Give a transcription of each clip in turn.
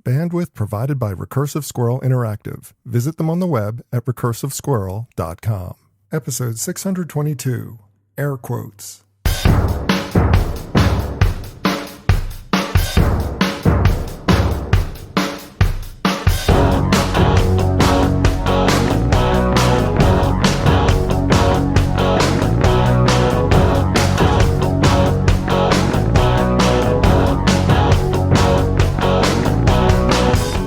Bandwidth provided by Recursive Squirrel Interactive. Visit them on the web at recursivesquirrel.com. Episode 622, Air Quotes.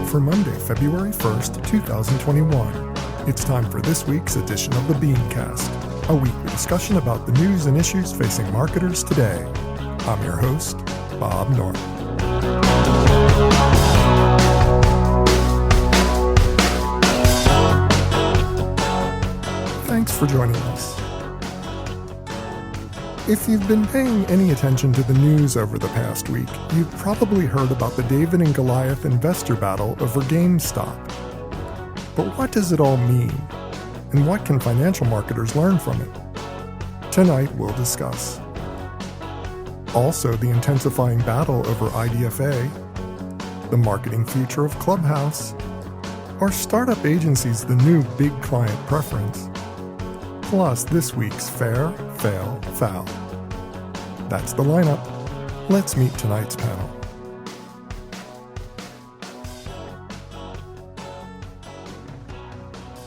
For Monday, February 1st, 2021. It's time for this week's edition of the BeanCast, a weekly discussion about the news and issues facing marketers today. I'm your host, Bob Norton. Thanks for joining us. If you've been paying any attention to the news over the past week, you've probably heard about the David and Goliath investor battle over GameStop. But what does it all mean? And what can financial marketers learn from it? Tonight we'll discuss. Also, the intensifying battle over IDFA, the marketing future of Clubhouse, are startup agencies the new big client preference? Plus this week's Fair, Fail, Foul. That's the lineup. Let's meet tonight's panel.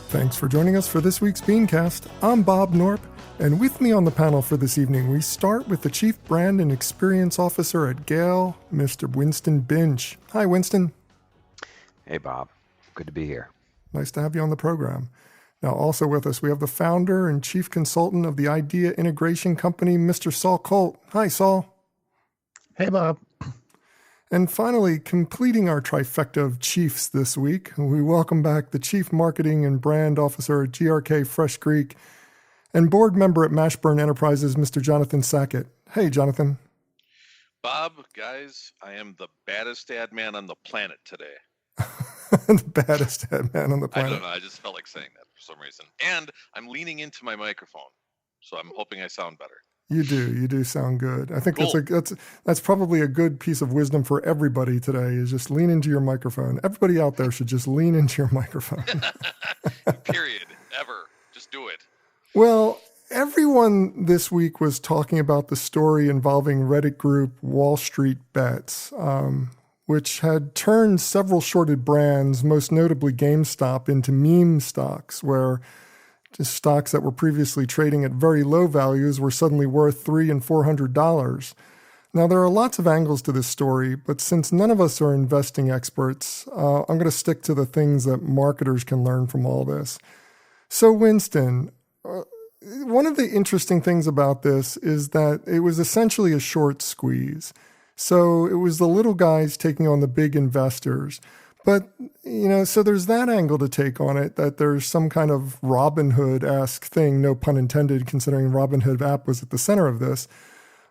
Thanks for joining us for this week's BeanCast. I'm Bob Norp, and with me on the panel for this evening, we start with the Chief Brand and Experience Officer at Gale, Mr. Winston Binch. Hi, Winston. Hey, Bob. Good to be here. Nice to have you on the program. Now, also with us, we have the founder and chief consultant of the Idea Integration Company, Mr. Saul Colt. Hi, Saul. Hey, Bob. And finally, completing our trifecta of chiefs this week, we welcome back the Chief Marketing and Brand Officer at GRK Fresh Creek and board member at Mashburn Enterprises, Mr. Jonathan Sackett. Hey, Jonathan. Bob, guys, I am the baddest ad man on the planet today. The baddest ad man on the planet. I don't know. I just felt like saying that for some reason. And I'm leaning into my microphone, so I'm hoping I sound better. You do sound good. I think Cool. that's probably a good piece of wisdom for everybody today is just lean into your microphone. Everybody out there should just lean into your microphone. Period. Ever. Just do it. Well, everyone this week was talking about the story involving Reddit group Wall Street Bets, which had turned several shorted brands, most notably GameStop, into meme stocks, where just stocks that were previously trading at very low values were suddenly worth $300 and $400. Now, there are lots of angles to this story, but since none of us are investing experts, I'm going to stick to the things that marketers can learn from all this. So, Winston, one of the interesting things about this is that it was essentially a short squeeze. So it was the little guys taking on the big investors. But, so there's that angle to take on it, that there's some kind of Robin Hood-esque thing, no pun intended, considering Robin Hood app was at the center of this.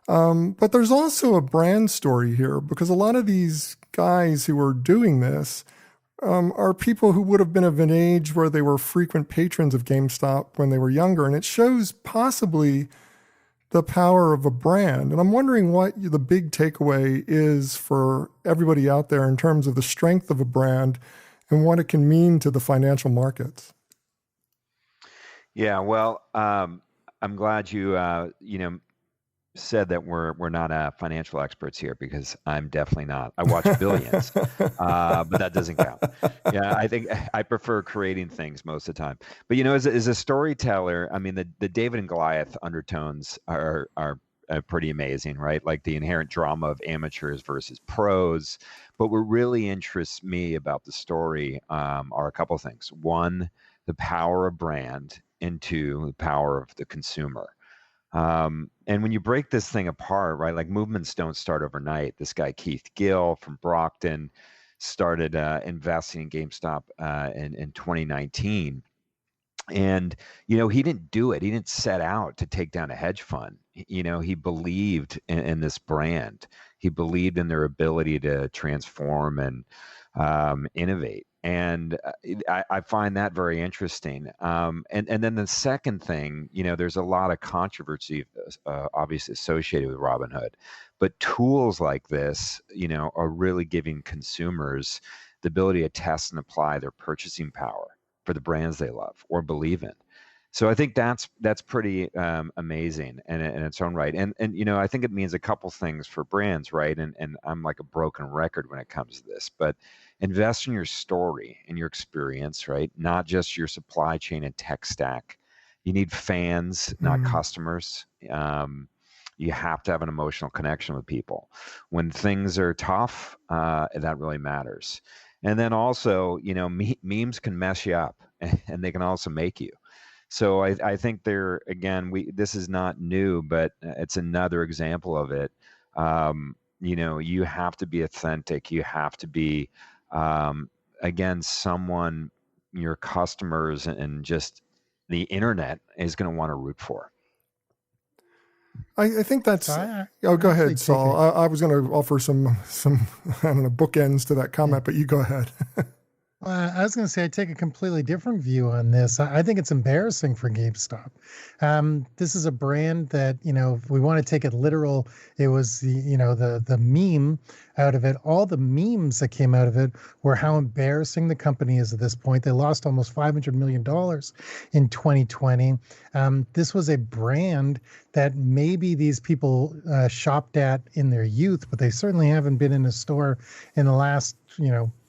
But there's also a brand story here, because a lot of these guys who are doing this are people who would have been of an age where they were frequent patrons of GameStop when they were younger. And it shows possibly the power of a brand. And I'm wondering what the big takeaway is for everybody out there in terms of the strength of a brand and what it can mean to the financial markets. Yeah, well, I'm glad you said that we're not financial experts here, because I'm definitely not. I watch billions, but that doesn't count. Yeah, I think I prefer creating things most of the time. But as a storyteller, I mean, the David and Goliath undertones are pretty amazing, right? Like the inherent drama of amateurs versus pros. But what really interests me about the story are a couple of things. One, the power of brand, and two, the power of the consumer. And when you break this thing apart, right, like movements don't start overnight. This guy, Keith Gill from Brockton, started investing in GameStop in 2019. And, he didn't do it. He didn't set out to take down a hedge fund. He believed in this brand. He believed in their ability to transform and innovate. And I find that very interesting. And then the second thing, there's a lot of controversy, obviously associated with Robinhood, but tools like this, are really giving consumers the ability to test and apply their purchasing power for the brands they love or believe in. So I think that's pretty amazing in its own right. And I think it means a couple things for brands, right? And I'm like a broken record when it comes to this, but invest in your story and your experience, right? Not just your supply chain and tech stack. You need fans, not customers. You have to have an emotional connection with people. When things are tough, that really matters. And then also, memes can mess you up, and they can also make you. So I think this is not new, but it's another example of it. You have to be authentic. You have to be, again, someone your customers and just the internet is going to want to root for. I think that's. Go ahead, Saul. I was going to offer some I don't know, bookends to that comment, but you go ahead. I was going to say I take a completely different view on this. I think it's embarrassing for GameStop. This is a brand that, if we want to take it literal, it was the meme out of it. All the memes that came out of it were how embarrassing the company is at this point. They lost almost $500 million in 2020. This was a brand that maybe these people shopped at in their youth, but they certainly haven't been in a store in the last,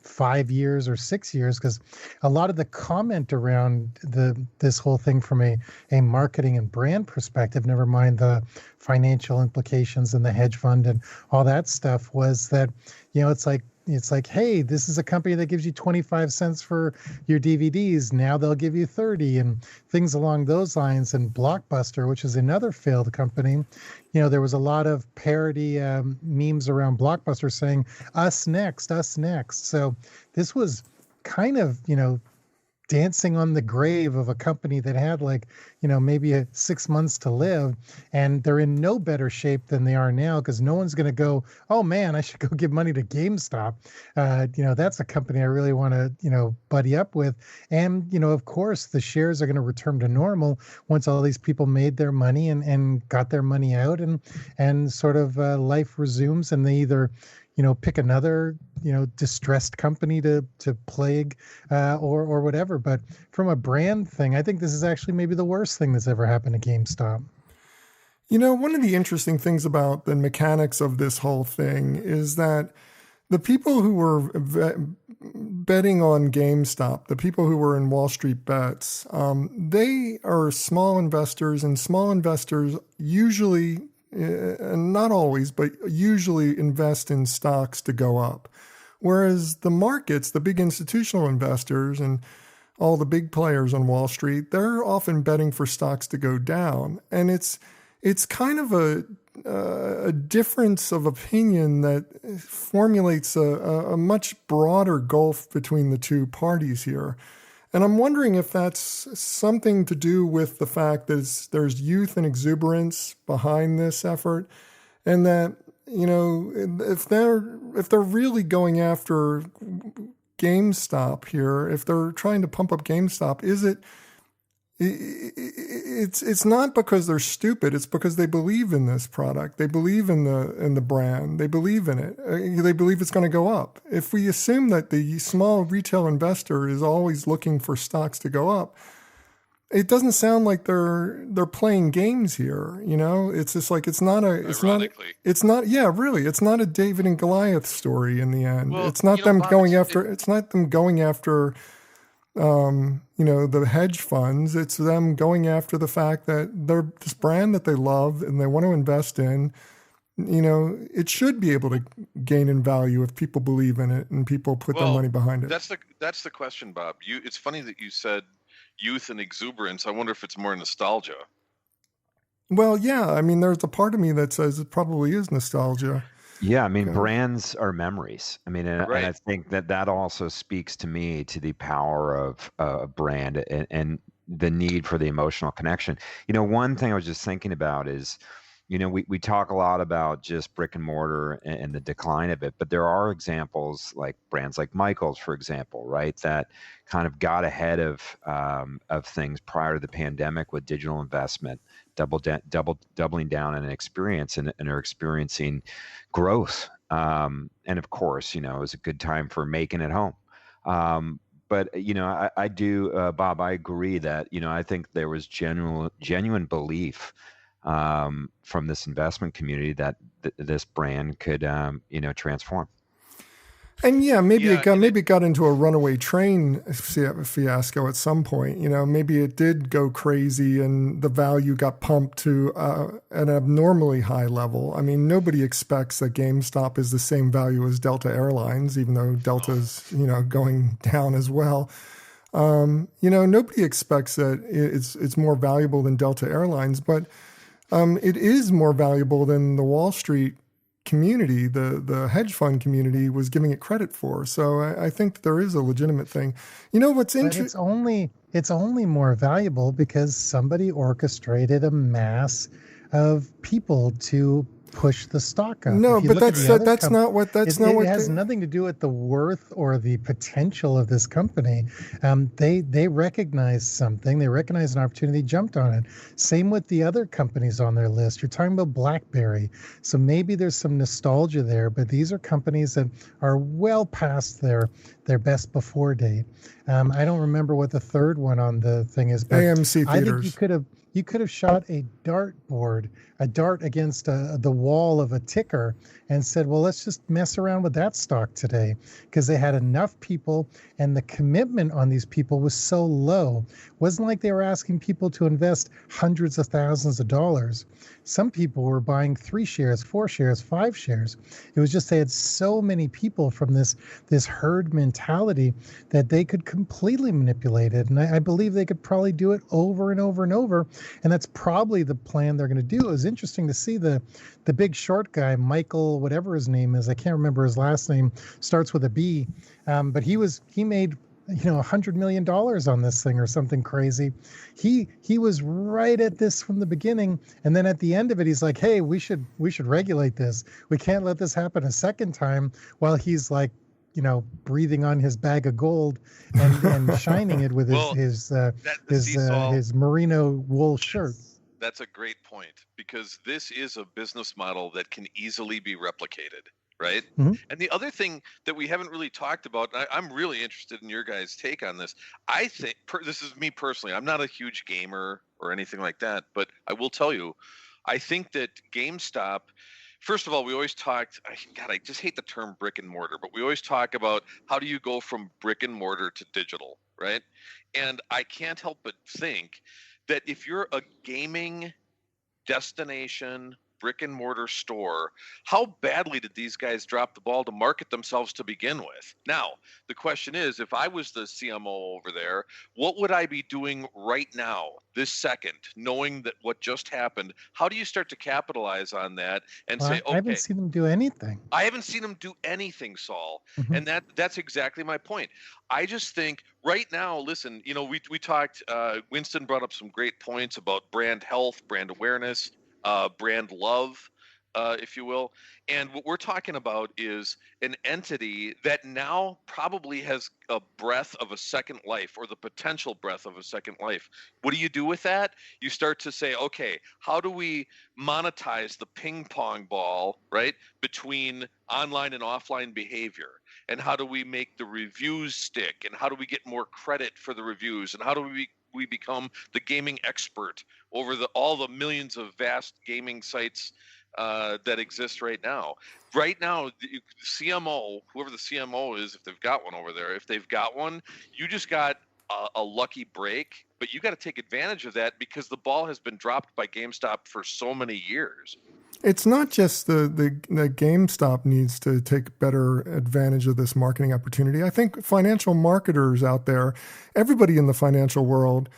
5 years or 6 years, because a lot of the comment around this whole thing from a marketing and brand perspective, never mind the financial implications and the hedge fund and all that stuff, was that it's like, hey, this is a company that gives you 25 cents for your DVDs. Now they'll give you 30, and things along those lines. And Blockbuster, which is another failed company, there was a lot of parody memes around Blockbuster saying, us next, us next. So this was kind of, dancing on the grave of a company that had maybe 6 months to live, and they're in no better shape than they are now, because no one's going to go, oh man, I should go give money to GameStop. That's a company I really want to, buddy up with. And, of course, the shares are going to return to normal once all these people made their money and got their money out, and sort of life resumes, and they either pick another, distressed company to plague or whatever. But from a brand thing, I think this is actually maybe the worst thing that's ever happened to GameStop. One of the interesting things about the mechanics of this whole thing is that the people who were betting on GameStop, the people who were in Wall Street bets, they are small investors, and small investors usually, not always, but usually invest in stocks to go up. Whereas the markets, the big institutional investors and all the big players on Wall Street, they're often betting for stocks to go down. And it's kind of a difference of opinion that formulates a much broader gulf between the two parties here. And I'm wondering if that's something to do with the fact that there's youth and exuberance behind this effort, and that, if they're really going after GameStop here, if they're trying to pump up GameStop, it's not because they're stupid. It's because they believe in this product. They believe in the brand. They believe in it. They believe it's going to go up. If we assume that the small retail investor is always looking for stocks to go up, it doesn't sound like they're playing games here. It's just like it's not a David and Goliath story in the end. Well, it's not them going after. It's not them going after. The hedge funds. It's them going after the fact that they're this brand that they love and they want to invest in. It should be able to gain in value if people believe in it and people put their money behind it. That's the question, Bob. It's funny that you said youth and exuberance. I wonder if it's more nostalgia. Well, yeah. I mean, there's a part of me that says it probably is nostalgia. Yeah, I mean, brands are memories. I mean, and Right. I think that also speaks to me to the power of a brand and the need for the emotional connection. One thing I was just thinking about is, we talk a lot about just brick and mortar and the decline of it, but there are examples like brands like Michael's, for example, right, that kind of got ahead of things prior to the pandemic with digital investment, doubling down on an experience and are experiencing growth. And of course, it was a good time for making it home. But I do, Bob. I agree that I think there was genuine belief from this investment community that this brand could transform. And maybe it got into a runaway train fiasco at some point. Maybe it did go crazy and the value got pumped to an abnormally high level. I mean, nobody expects that GameStop is the same value as Delta Airlines, even though Delta's going down as well. Nobody expects that it's more valuable than Delta Airlines, but it is more valuable than the Wall Street community, the hedge fund community was giving it credit for. So I think there is a legitimate thing. What's interesting? It's only more valuable because somebody orchestrated a mass of people to push the stock up. No, but that's not what. It has nothing to do with the worth or the potential of this company. They recognized something. They recognized an opportunity, jumped on it. Same with the other companies on their list. You're talking about BlackBerry, so maybe there's some nostalgia there. But these are companies that are well past their best before date. I don't remember what the third one on the thing is, but AMC I Theaters. think you could have shot a dart against the wall of a ticker and said, well, let's just mess around with that stock today, because they had enough people and the commitment on these people was so low. It wasn't like they were asking people to invest hundreds of thousands of dollars. Some people were buying 3 shares, 4 shares, 5 shares. It was just they had so many people from this herd mentality that they could completely manipulate it. And I believe they could probably do it over and over and over. And that's probably the plan they're going to do. It was interesting to see the big short guy, Michael, whatever his name is, I can't remember his last name, starts with a B. But he made $100 million on this thing or something crazy. He was right at this from the beginning, and then at the end of it, he's like, "Hey, we should regulate this. We can't let this happen a second time." While he's like, breathing on his bag of gold and shining it with his merino wool shirt. That's a great point, because this is a business model that can easily be replicated. Right. Mm-hmm. And the other thing that we haven't really talked about, I'm really interested in your guys' take on this. I think this is me personally. I'm not a huge gamer or anything like that, but I will tell you, I think that GameStop, first of all, we always talked, I just hate the term brick and mortar, but we always talk about how do you go from brick and mortar to digital, right? And I can't help but think that if you're a gaming destination, brick and mortar store, how badly did these guys drop the ball to market themselves to begin with? Now, the question is, if I was the CMO over there, what would I be doing right now, this second, knowing that what just happened? How do you start to capitalize on that and say, okay, I haven't seen them do anything. I haven't seen them do anything, Saul. Mm-hmm. And that's exactly my point. I just think right now, listen, we talked, Winston brought up some great points about brand health, brand awareness, brand love, if you will. And what we're talking about is an entity that now probably has a breath of a second life, or the potential breath of a second life. What do you do with that? You start to say, okay, how do we monetize the ping pong ball, right, between online and offline behavior? And how do we make the reviews stick? And how do we get more credit for the reviews? And how do we become the gaming expert over all the millions of vast gaming sites that exist right now? Right now, the CMO, whoever the CMO is, if they've got one over there, if they've got one, you just got a lucky break, but you got to take advantage of that, because the ball has been dropped by GameStop for so many years. It's not just the GameStop needs to take better advantage of this marketing opportunity. I think financial marketers out there, everybody in the financial world,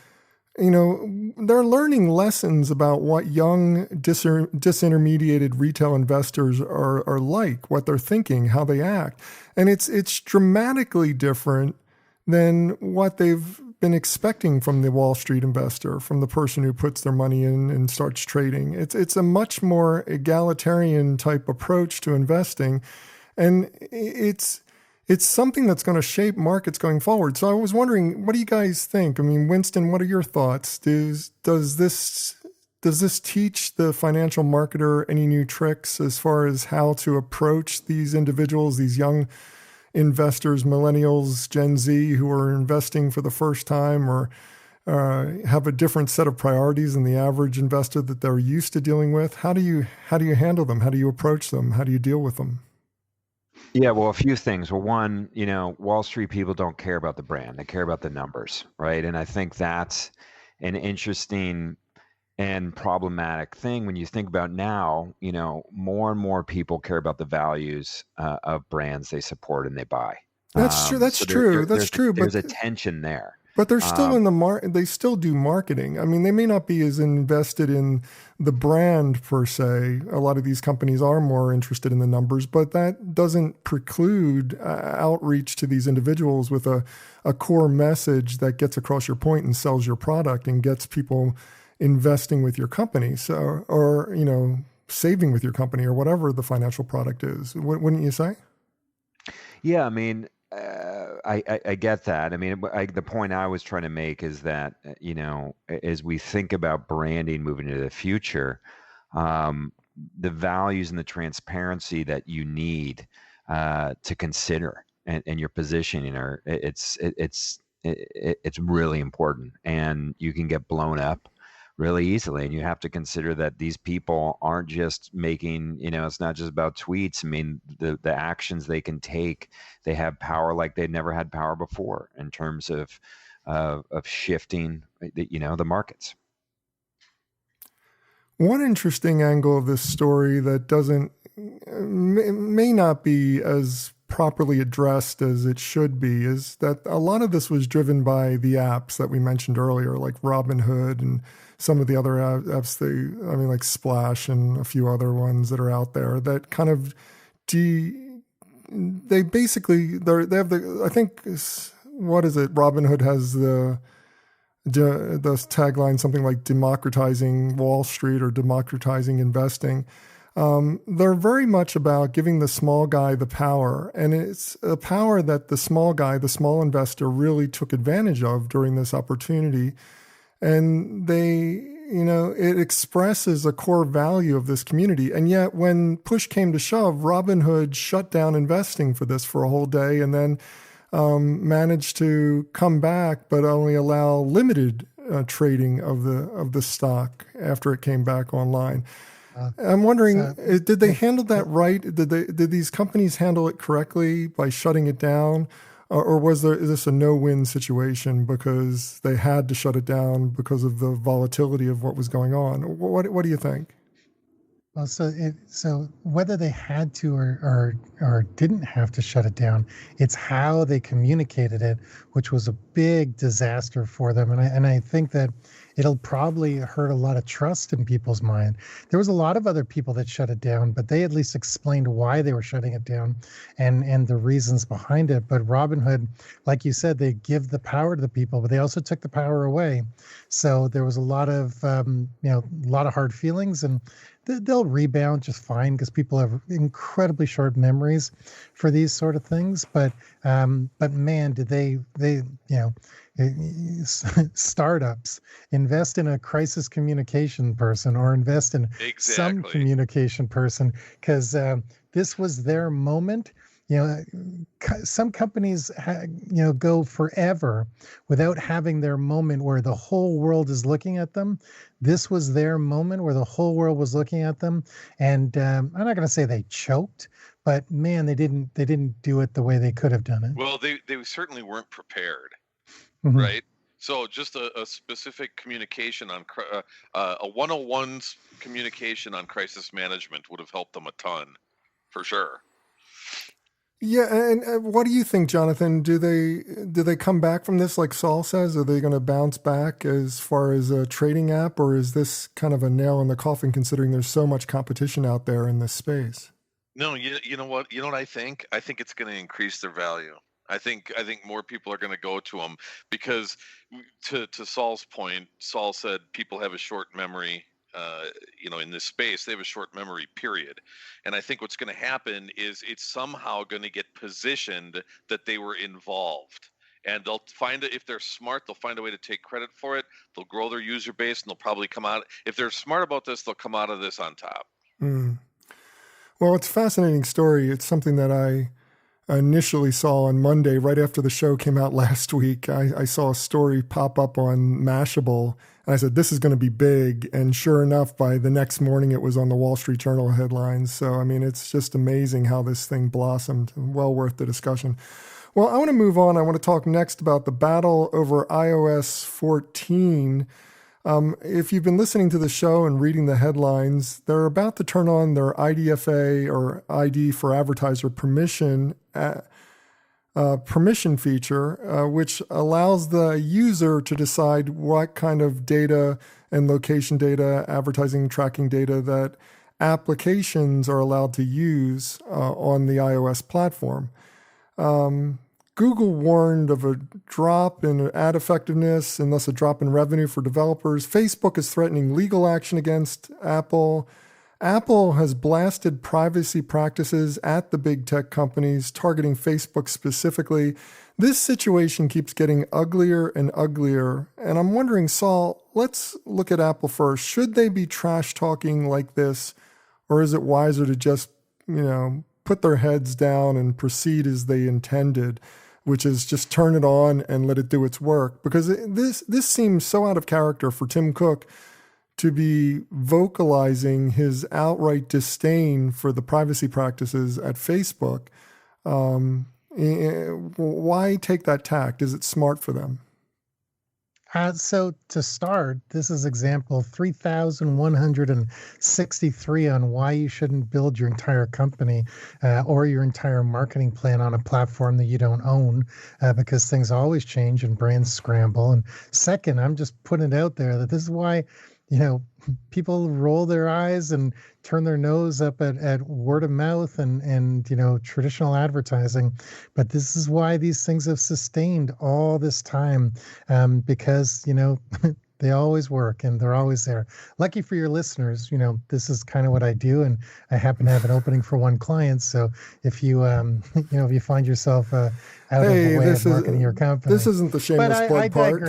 they're learning lessons about what young disintermediated retail investors are like, what they're thinking, how they act. And it's dramatically different than what they've been expecting from the Wall Street investor, from the person who puts their money in and starts trading. It's a much more egalitarian type approach to investing, and it's something that's going to shape markets going forward. So I was wondering, what do you guys think? I mean, Winston, what are your thoughts? Does this teach the financial marketer any new tricks as far as how to approach these individuals, these young investors, millennials, Gen Z, who are investing for the first time or have a different set of priorities than the average investor that they're used to dealing with? How do you handle them? How do you approach them? How do you deal with them? Yeah, well, a few things. Well, one, Wall Street people don't care about the brand. They care about the numbers, right? And I think that's an interesting and problematic thing when you think about now, more and more people care about the values of brands they support and they buy. That's true. That's true. That's true. There's a tension there. But they're still in the they still do marketing. I mean, they may not be as invested in the brand per se. A lot of these companies are more interested in the numbers, but that doesn't preclude outreach to these individuals with a core message that gets across your point and sells your product and gets people investing with your company. So, or, saving with your company or whatever the financial product is. Wouldn't you say? Yeah, I mean, I get that. I mean, the point I was trying to make is that, as we think about branding moving into the future, the values and the transparency that you need to consider and your positioning it's really important, and you can get blown up really easily. And you have to consider that these people aren't just making, it's not just about tweets. I mean, the actions they can take, they have power like they've never had power before in terms of shifting, the markets. One interesting angle of this story that may not be as properly addressed as it should be is that a lot of this was driven by the apps that we mentioned earlier, like Robinhood and some of the other apps, like Splash and a few other ones that are out there that kind of they have I think, what is it? Robinhood has the tagline, something like democratizing Wall Street or democratizing investing. They're very much about giving the small guy the power, and it's a power that the small investor really took advantage of during this opportunity. And it expresses a core value of this community. And yet when push came to shove, Robinhood shut down investing for a whole day and then managed to come back, but only allow limited trading of the stock after it came back online. I'm wondering, did they handle that right? Did these companies handle it correctly by shutting it down? Or is this a no-win situation because they had to shut it down because of the volatility of what was going on? What do you think? Well, so whether they had to or didn't have to shut it down, it's how they communicated it, which was a big disaster for them. And I think that it'll probably hurt a lot of trust in people's mind. There was a lot of other people that shut it down, but they at least explained why they were shutting it down and the reasons behind it. But Robinhood, like you said, they give the power to the people, but they also took the power away. So there was a lot of hard feelings, and they'll rebound just fine because people have incredibly short memories for these sort of things. But man, did they startups invest in a crisis communication person or invest in some communication person, because this was their moment. Some companies go forever without having their moment where the whole world is looking at them. This was their moment where the whole world was looking at them, and I'm not going to say they choked, but man, they didn't do it the way they could have done it. Well, they certainly weren't prepared. Mm-hmm. Right. So just a specific communication on a 101's communication on crisis management would have helped them a ton, for sure. Yeah, and what do you think, Jonathan? Do they come back from this like Saul says? Are they going to bounce back as far as a trading app, or is this kind of a nail in the coffin considering there's so much competition out there in this space? No, you know what? You know what I think? I think it's going to increase their value. I think more people are going to go to them because, to Saul's point, Saul said people have a short memory. In this space, they have a short memory, period. And I think what's going to happen is it's somehow going to get positioned that they were involved. And they'll find it, if they're smart, they'll find a way to take credit for it. They'll grow their user base, and they'll probably come out. If they're smart about this, they'll come out of this on top. Mm. Well, it's a fascinating story. It's something that I initially saw on Monday, right after the show came out last week. I saw a story pop up on Mashable, and I said, this is going to be big. And sure enough, by the next morning, it was on the Wall Street Journal headlines. So, I mean, it's just amazing how this thing blossomed. Well worth the discussion. Well, I want to move on. I want to talk next about the battle over iOS 14. If you've been listening to the show and reading the headlines, they're about to turn on their IDFA, or ID for Advertiser Permission feature, which allows the user to decide what kind of data and location data, advertising tracking data that applications are allowed to use on the iOS platform. Google warned of a drop in ad effectiveness and thus a drop in revenue for developers. Facebook is threatening legal action against Apple. Apple has blasted privacy practices at the big tech companies, targeting Facebook specifically. This situation keeps getting uglier and uglier. And I'm wondering, Saul, let's look at Apple first. Should they be trash talking like this, or is it wiser to just, put their heads down and proceed as they intended, which is just turn it on and let it do its work? Because this seems so out of character for Tim Cook to be vocalizing his outright disdain for the privacy practices at Facebook. Why take that tack? Is it smart for them? So to start, this is example 3,163 on why you shouldn't build your entire company or your entire marketing plan on a platform that you don't own, because things always change and brands scramble. And second, I'm just putting it out there that this is why, people roll their eyes and turn their nose up at word of mouth and traditional advertising. But this is why these things have sustained all this time, because, they always work and they're always there. Lucky for your listeners, this is kind of what I do, and I happen to have an opening for one client. So if you, if you find yourself out of the way of marketing your company, this isn't the shameless plug part.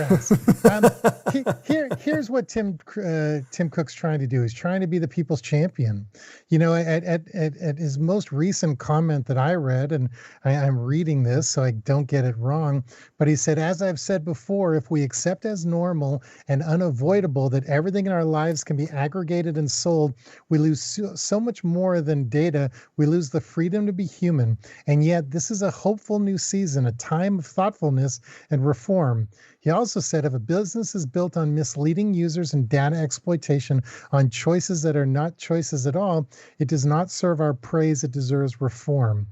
Here's what Tim Cook's trying to do. He's trying to be the people's champion. At his most recent comment that I read, and I'm reading this so I don't get it wrong, but he said, as I've said before, if we accept as normal and unavoidable that everything in our lives can be aggregated and sold, we lose so much more than data. We lose the freedom to be human. And yet this is a hopeful new season, a time of thoughtfulness and reform. He also said, if a business is built on misleading users and data exploitation, on choices that are not choices at all, it does not serve our praise. It deserves reform.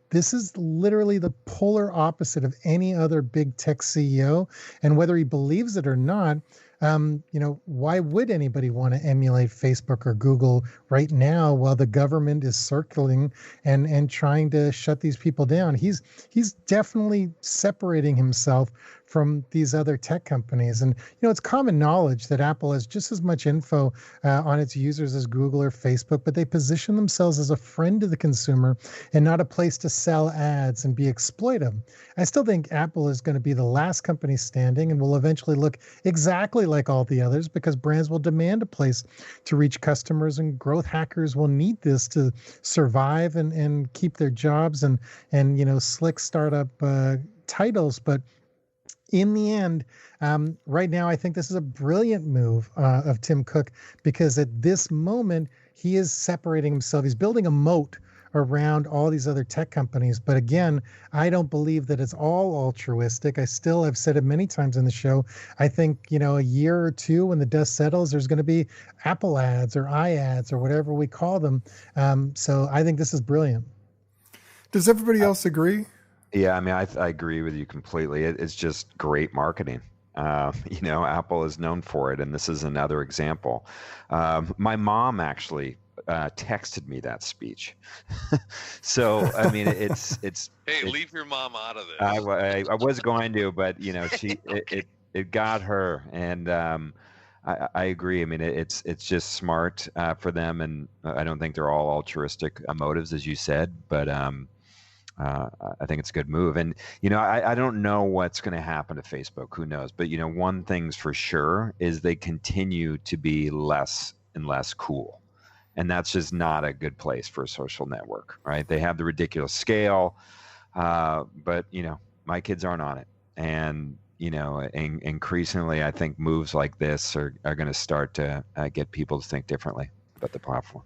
This is literally the polar opposite of any other big tech CEO. And whether he believes it or not, why would anybody want to emulate Facebook or Google right now while the government is circling and trying to shut these people down? He's definitely separating himself from these other tech companies. And, it's common knowledge that Apple has just as much info on its users as Google or Facebook, but they position themselves as a friend to the consumer and not a place to sell ads and be exploitive. I still think Apple is going to be the last company standing and will eventually look exactly like all the others, because brands will demand a place to reach customers, and growth hackers will need this to survive and keep their jobs and slick startup titles. But in the end, right now, I think this is a brilliant move of Tim Cook, because at this moment, he is separating himself. He's building a moat around all these other tech companies. But again, I don't believe that it's all altruistic. I've said it many times in the show. I think, a year or two when the dust settles, there's going to be Apple ads or iAds or whatever we call them. So I think this is brilliant. Does everybody else agree? Yeah, I mean, I agree with you completely. It's just great marketing. Apple is known for it, and this is another example. My mom actually texted me that speech. So I mean, it's. Hey, leave your mom out of this. I was going to, but you know, Okay. it got her, and I agree. I mean, it's just smart for them, and I don't think they're all altruistic motives, as you said, but I think it's a good move. And you know, I don't know what's going to happen to Facebook. Who knows? But you know, one thing's for sure is they continue to be less and less cool. And that's just not a good place for a social network, right? They have the ridiculous scale, but you know, my kids aren't on it, and you know, increasingly, I think moves like this are going to start to get people to think differently about the platform.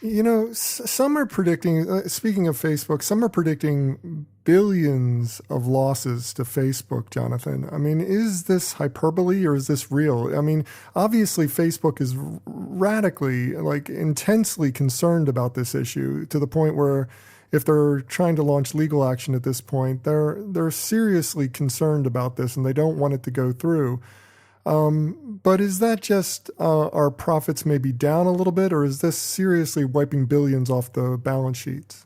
You know, some are predicting, speaking of Facebook, some are predicting billions of losses to Facebook, Jonathan. I mean, is this hyperbole or is this real? I mean, obviously Facebook is radically, like intensely concerned about this issue to the point where if they're trying to launch legal action at this point, they're seriously concerned about this and they don't want it to go through. But is that just our profits may be down a little bit, or is this seriously wiping billions off the balance sheets?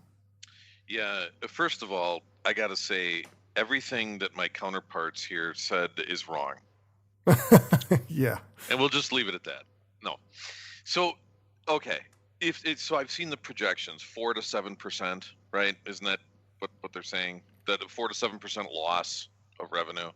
Yeah, first of all, I got to say, everything that my counterparts here said is wrong. Yeah. And we'll just leave it at that. No. So, okay. So I've seen the projections, 4 to 7%, right? Isn't that what they're saying? That 4 to 7% loss of revenue.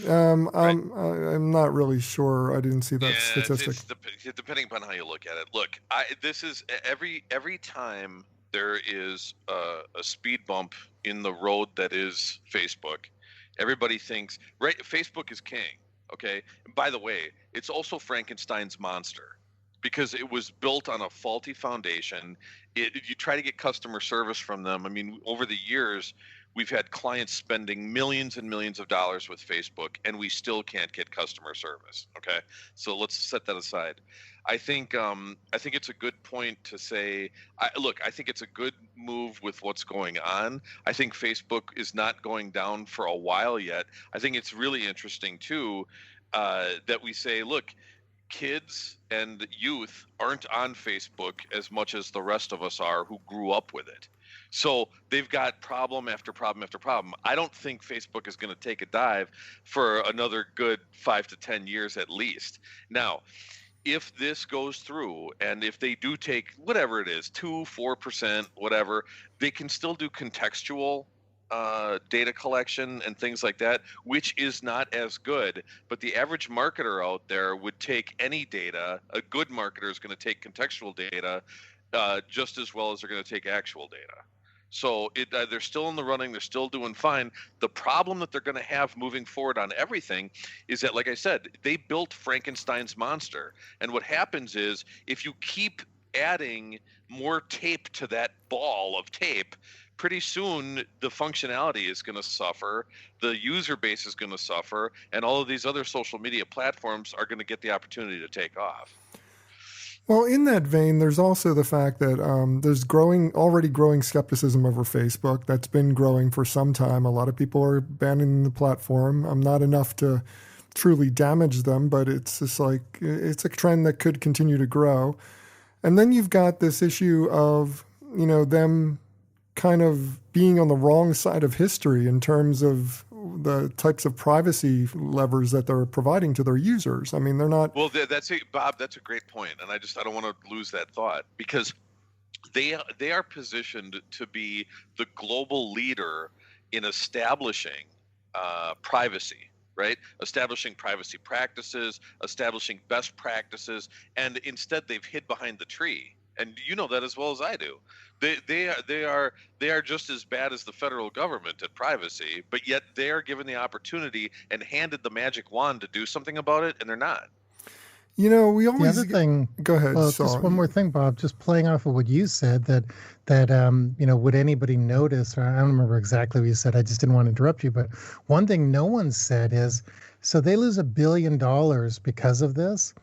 Right. I'm not really sure. I didn't see that statistic. It's depending upon how you look at it. Look, this is every time there is a speed bump in the road that is Facebook, everybody thinks, right, Facebook is king. Okay. And by the way, it's also Frankenstein's monster because it was built on a faulty foundation. You try to get customer service from them. I mean, over the years, we've had clients spending millions and millions of dollars with Facebook, and we still can't get customer service. Okay, so let's set that aside. I think it's a good point to say. I think it's a good move with what's going on. I think Facebook is not going down for a while yet. I think it's really interesting too that we say, look, kids and youth aren't on Facebook as much as the rest of us are who grew up with it. So they've got problem after problem after problem. I don't think Facebook is going to take a dive for another good 5 to 10 years at least. Now, if this goes through and if they do take whatever it is, 2, 4%, whatever, they can still do contextual data collection and things like that, which is not as good. But the average marketer out there would take any data. A good marketer is going to take contextual data just as well as they're going to take actual data. So they're still in the running. They're still doing fine. The problem that they're going to have moving forward on everything is that, like I said, they built Frankenstein's monster. And what happens is if you keep adding more tape to that ball of tape, pretty soon the functionality is going to suffer, the user base is going to suffer, and all of these other social media platforms are going to get the opportunity to take off. Well, in that vein, there's also the fact that there's already growing skepticism over Facebook. That's been growing for some time. A lot of people are abandoning the platform. Not enough to truly damage them, but it's just like it's a trend that could continue to grow. And then you've got this issue of, you know, them kind of being on the wrong side of history in terms of the types of privacy levers that they're providing to their users. I mean, they're not. Well, that's it, Bob. That's a great point, and I don't want to lose that thought because they are positioned to be the global leader in establishing privacy. Right? Establishing privacy practices, establishing best practices, and instead they've hid behind the tree. And you know that as well as I do. They are just as bad as the federal government at privacy, but yet they are given the opportunity and handed the magic wand to do something about it, and they're not. You know, we always. The other thing. Go ahead. Well, Saul. just one more thing, Bob. Just playing off of what you said, that you know, would anybody notice? Or I don't remember exactly what you said. I just didn't want to interrupt you. But one thing no one said is, so they lose $1 billion because of this.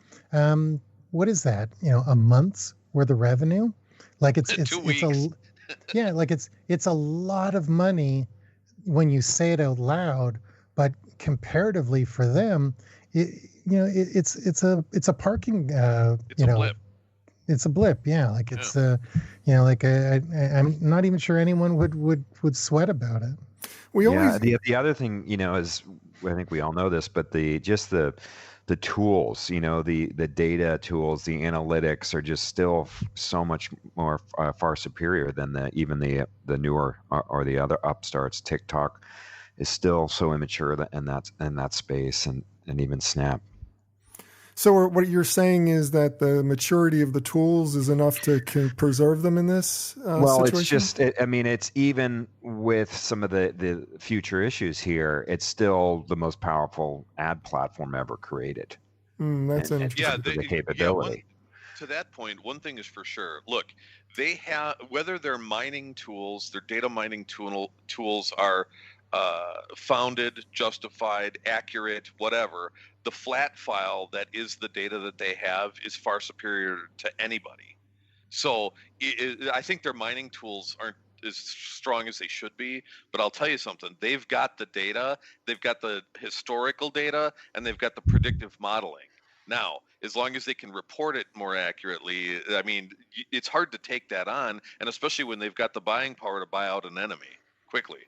What is that? You know, a month's worth of revenue? Like it's 2 weeks. It's a lot of money when you say it out loud, but comparatively for them, it's a parking It's a blip. It's a blip, yeah. Like it's like I'm not even sure anyone would sweat about it. The other thing, is, I think we all know this, but the tools, the data tools, the analytics are just still so much more far superior than even the newer or the other upstarts. TikTok is still so immature in that space, and even Snap. So what you're saying is that the maturity of the tools is enough to preserve them in this situation? It's just, it's even with some of the future issues here, it's still the most powerful ad platform ever created. That's interesting. The capability. To that point, one thing is for sure. Look, they have, whether their mining tools, their data mining tools are founded, justified, accurate, whatever, the flat file that is the data that they have is far superior to anybody. So I think their mining tools aren't as strong as they should be, but I'll tell you something. They've got the data, they've got the historical data, and they've got the predictive modeling. Now, as long as they can report it more accurately, I mean, it's hard to take that on, and especially when they've got the buying power to buy out an enemy quickly.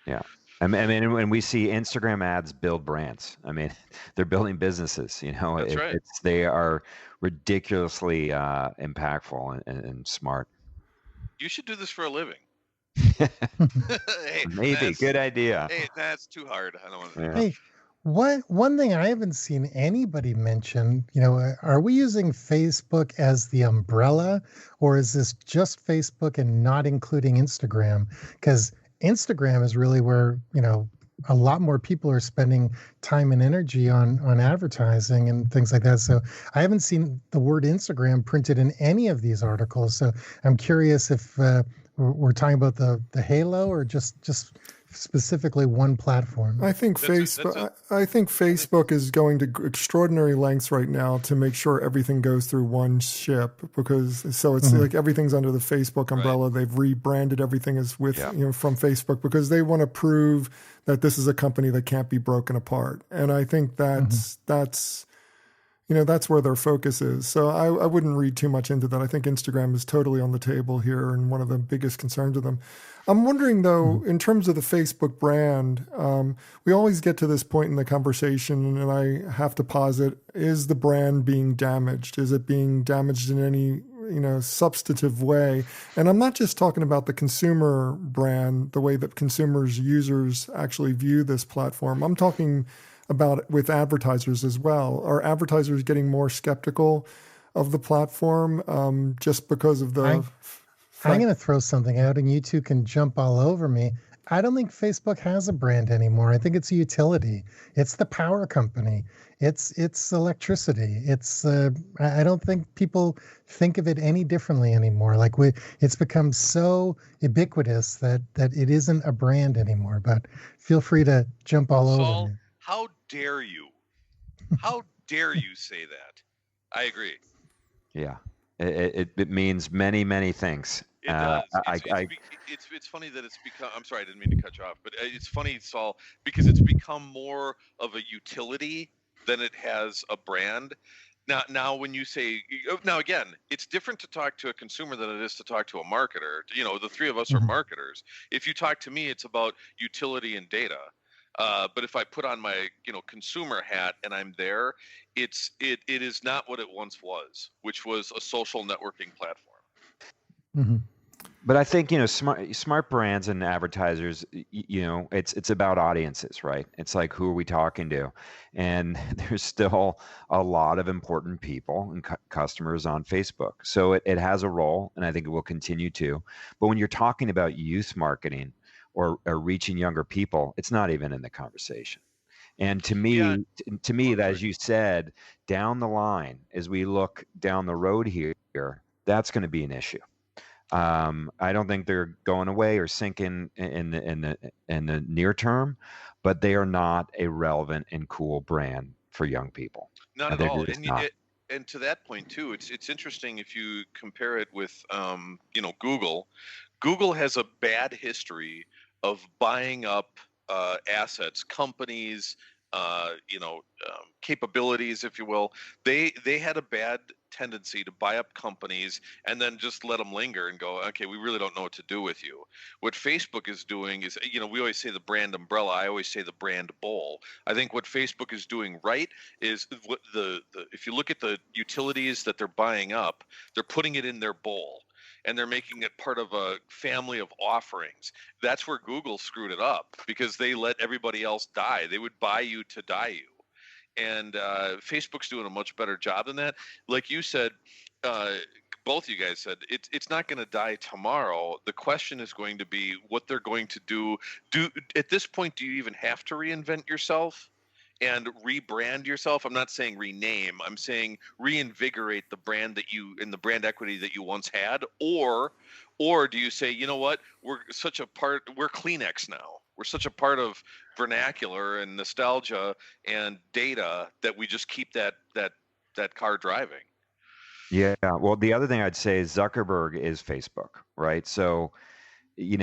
Yeah. I mean, when we see Instagram ads build brands, I mean, they're building businesses. That's right. They are ridiculously impactful and smart. You should do this for a living. Hey, maybe good idea. Hey, that's too hard. I don't want to. Yeah. Hey, one thing I haven't seen anybody mention, are we using Facebook as the umbrella, or is this just Facebook and not including Instagram? Because Instagram is really where, a lot more people are spending time and energy on advertising and things like that. So I haven't seen the word Instagram printed in any of these articles. So I'm curious if we're talking about the halo or just specifically one platform. I think Facebook is going to extraordinary lengths right now to make sure everything goes through one ship, because it's like everything's under the Facebook umbrella. Right. They've rebranded everything as from Facebook, because they want to prove that this is a company that can't be broken apart. And I think that's where their focus is. So I wouldn't read too much into that. I think Instagram is totally on the table here and one of the biggest concerns of them. I'm wondering, though, in terms of the Facebook brand, we always get to this point in the conversation, and I have to posit, is the brand being damaged? Is it being damaged in any substantive way? And I'm not just talking about the consumer brand, the way that consumers, users actually view this platform. I'm talking about it with advertisers as well. Are advertisers getting more skeptical of the platform just because of the... I'm going to throw something out, and you two can jump all over me. I don't think Facebook has a brand anymore. I think it's a utility. It's the power company. It's electricity. I don't think people think of it any differently anymore. Like it's become so ubiquitous that it isn't a brand anymore. But feel free to jump all over me. How dare you? How dare you say that? I agree. Yeah, it means many, many things. It does. It's funny that it's become. I'm sorry, I didn't mean to cut you off, but it's funny, Saul, because it's become more of a utility than it has a brand. Now, when you say, now again, it's different to talk to a consumer than it is to talk to a marketer. The three of us are marketers. If you talk to me, it's about utility and data. But if I put on my consumer hat and I'm there, it is not what it once was, which was a social networking platform. Mm-hmm. But I think smart brands and advertisers, it's about audiences, right? It's like, who are we talking to? And there's still a lot of important people and customers on Facebook, so it has a role, and I think it will continue to. But when you're talking about youth marketing or reaching younger people, it's not even in the conversation. And to me, that, as you said, down the line, as we look down the road here, that's going to be an issue. I don't think they're going away or sinking in the near term, but they are not a relevant and cool brand for young people. Not at all. And to that point too, it's interesting if you compare it with Google. Google has a bad history of buying up assets, companies, capabilities, if you will. They had a bad tendency to buy up companies and then just let them linger and go, okay, we really don't know what to do with you. What Facebook is doing is, we always say the brand umbrella. I always say the brand bowl. I think what Facebook is doing right is what if you look at the utilities that they're buying up, they're putting it in their bowl. And they're making it part of a family of offerings. That's where Google screwed it up, because they let everybody else die. They would buy you to die you. And Facebook's doing a much better job than that. Like you said, both you guys said, it's not going to die tomorrow. The question is going to be what they're going to do. At this point, do you even have to reinvent yourself and rebrand yourself? I'm not saying rename. I'm saying reinvigorate the brand and the brand equity that you once had, or do you say, you know what, we're Kleenex now. We're such a part of vernacular and nostalgia and data that we just keep that car driving. Yeah. Well, the other thing I'd say is Zuckerberg is Facebook, right? So, you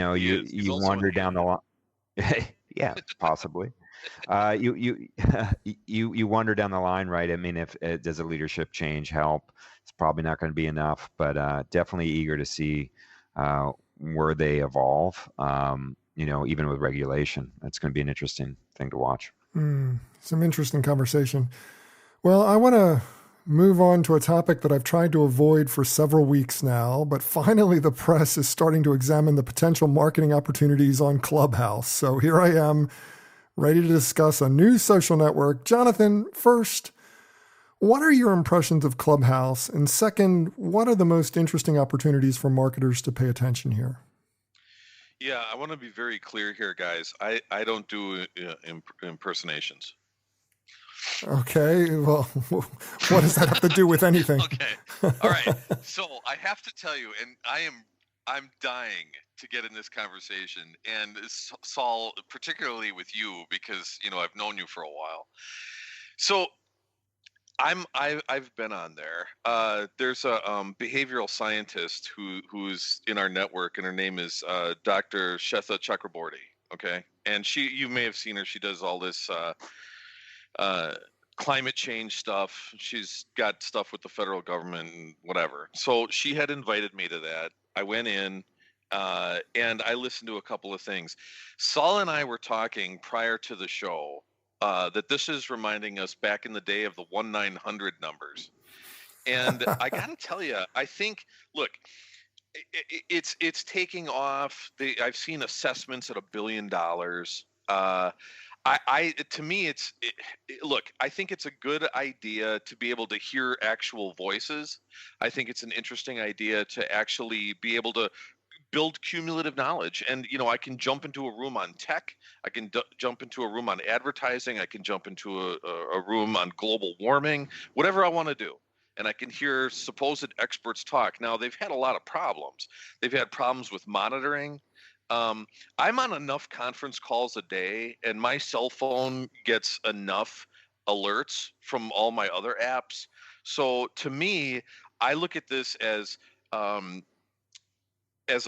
wander down the line. Yeah, possibly. You wander down the line, right? I mean, if does a leadership change help? It's probably not going to be enough, but definitely eager to see where they evolve. Even with regulation, it's going to be an interesting thing to watch. Some interesting conversation. Well, I want to move on to a topic that I've tried to avoid for several weeks now, but finally the press is starting to examine the potential marketing opportunities on Clubhouse. So here I am, ready to discuss a new social network. Jonathan, first, what are your impressions of Clubhouse? And second, what are the most interesting opportunities for marketers to pay attention here? Yeah, I want to be very clear here, guys. I don't do impersonations. Okay, well, what does that have to do with anything? Okay, all right. So I have to tell you, and I'm dying to get in this conversation, and Saul, particularly with you, because I've known you for a while. So I've been on there. There's a behavioral scientist who's in our network, and her name is Dr. Shetha Chakraborty. Okay, and you may have seen her. She does all this climate change stuff. She's got stuff with the federal government and whatever. So she had invited me to that. I went in and I listened to a couple of things. Saul and I were talking prior to the show that this is reminding us back in the day of the 1-900 numbers. And I got to tell you, I think, look, it's taking off. I've seen assessments at $1 billion. Look, I think it's a good idea to be able to hear actual voices. I think it's an interesting idea to actually be able to build cumulative knowledge. And, I can jump into a room on tech. I can jump into a room on advertising. I can jump into a room on global warming, whatever I want to do. And I can hear supposed experts talk. Now, they've had a lot of problems. They've had problems with monitoring. I'm on enough conference calls a day, and my cell phone gets enough alerts from all my other apps. So to me, I look at this as a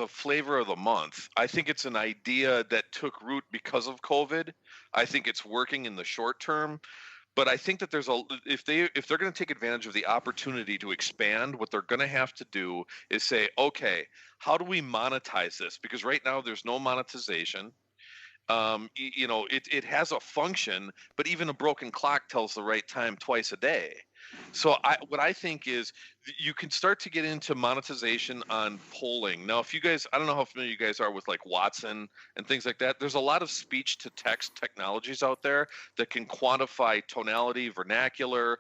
flavor of the month. I think it's an idea that took root because of COVID. I think it's working in the short term. But I think that if they're going to take advantage of the opportunity to expand, what they're going to have to do is say, okay, how do we monetize this? Because right now there's no monetization. It has a function, but even a broken clock tells the right time twice a day. So what I think is you can start to get into monetization on polling. Now, if you guys, I don't know how familiar you guys are with like Watson and things like that. There's a lot of speech to text technologies out there that can quantify tonality, vernacular,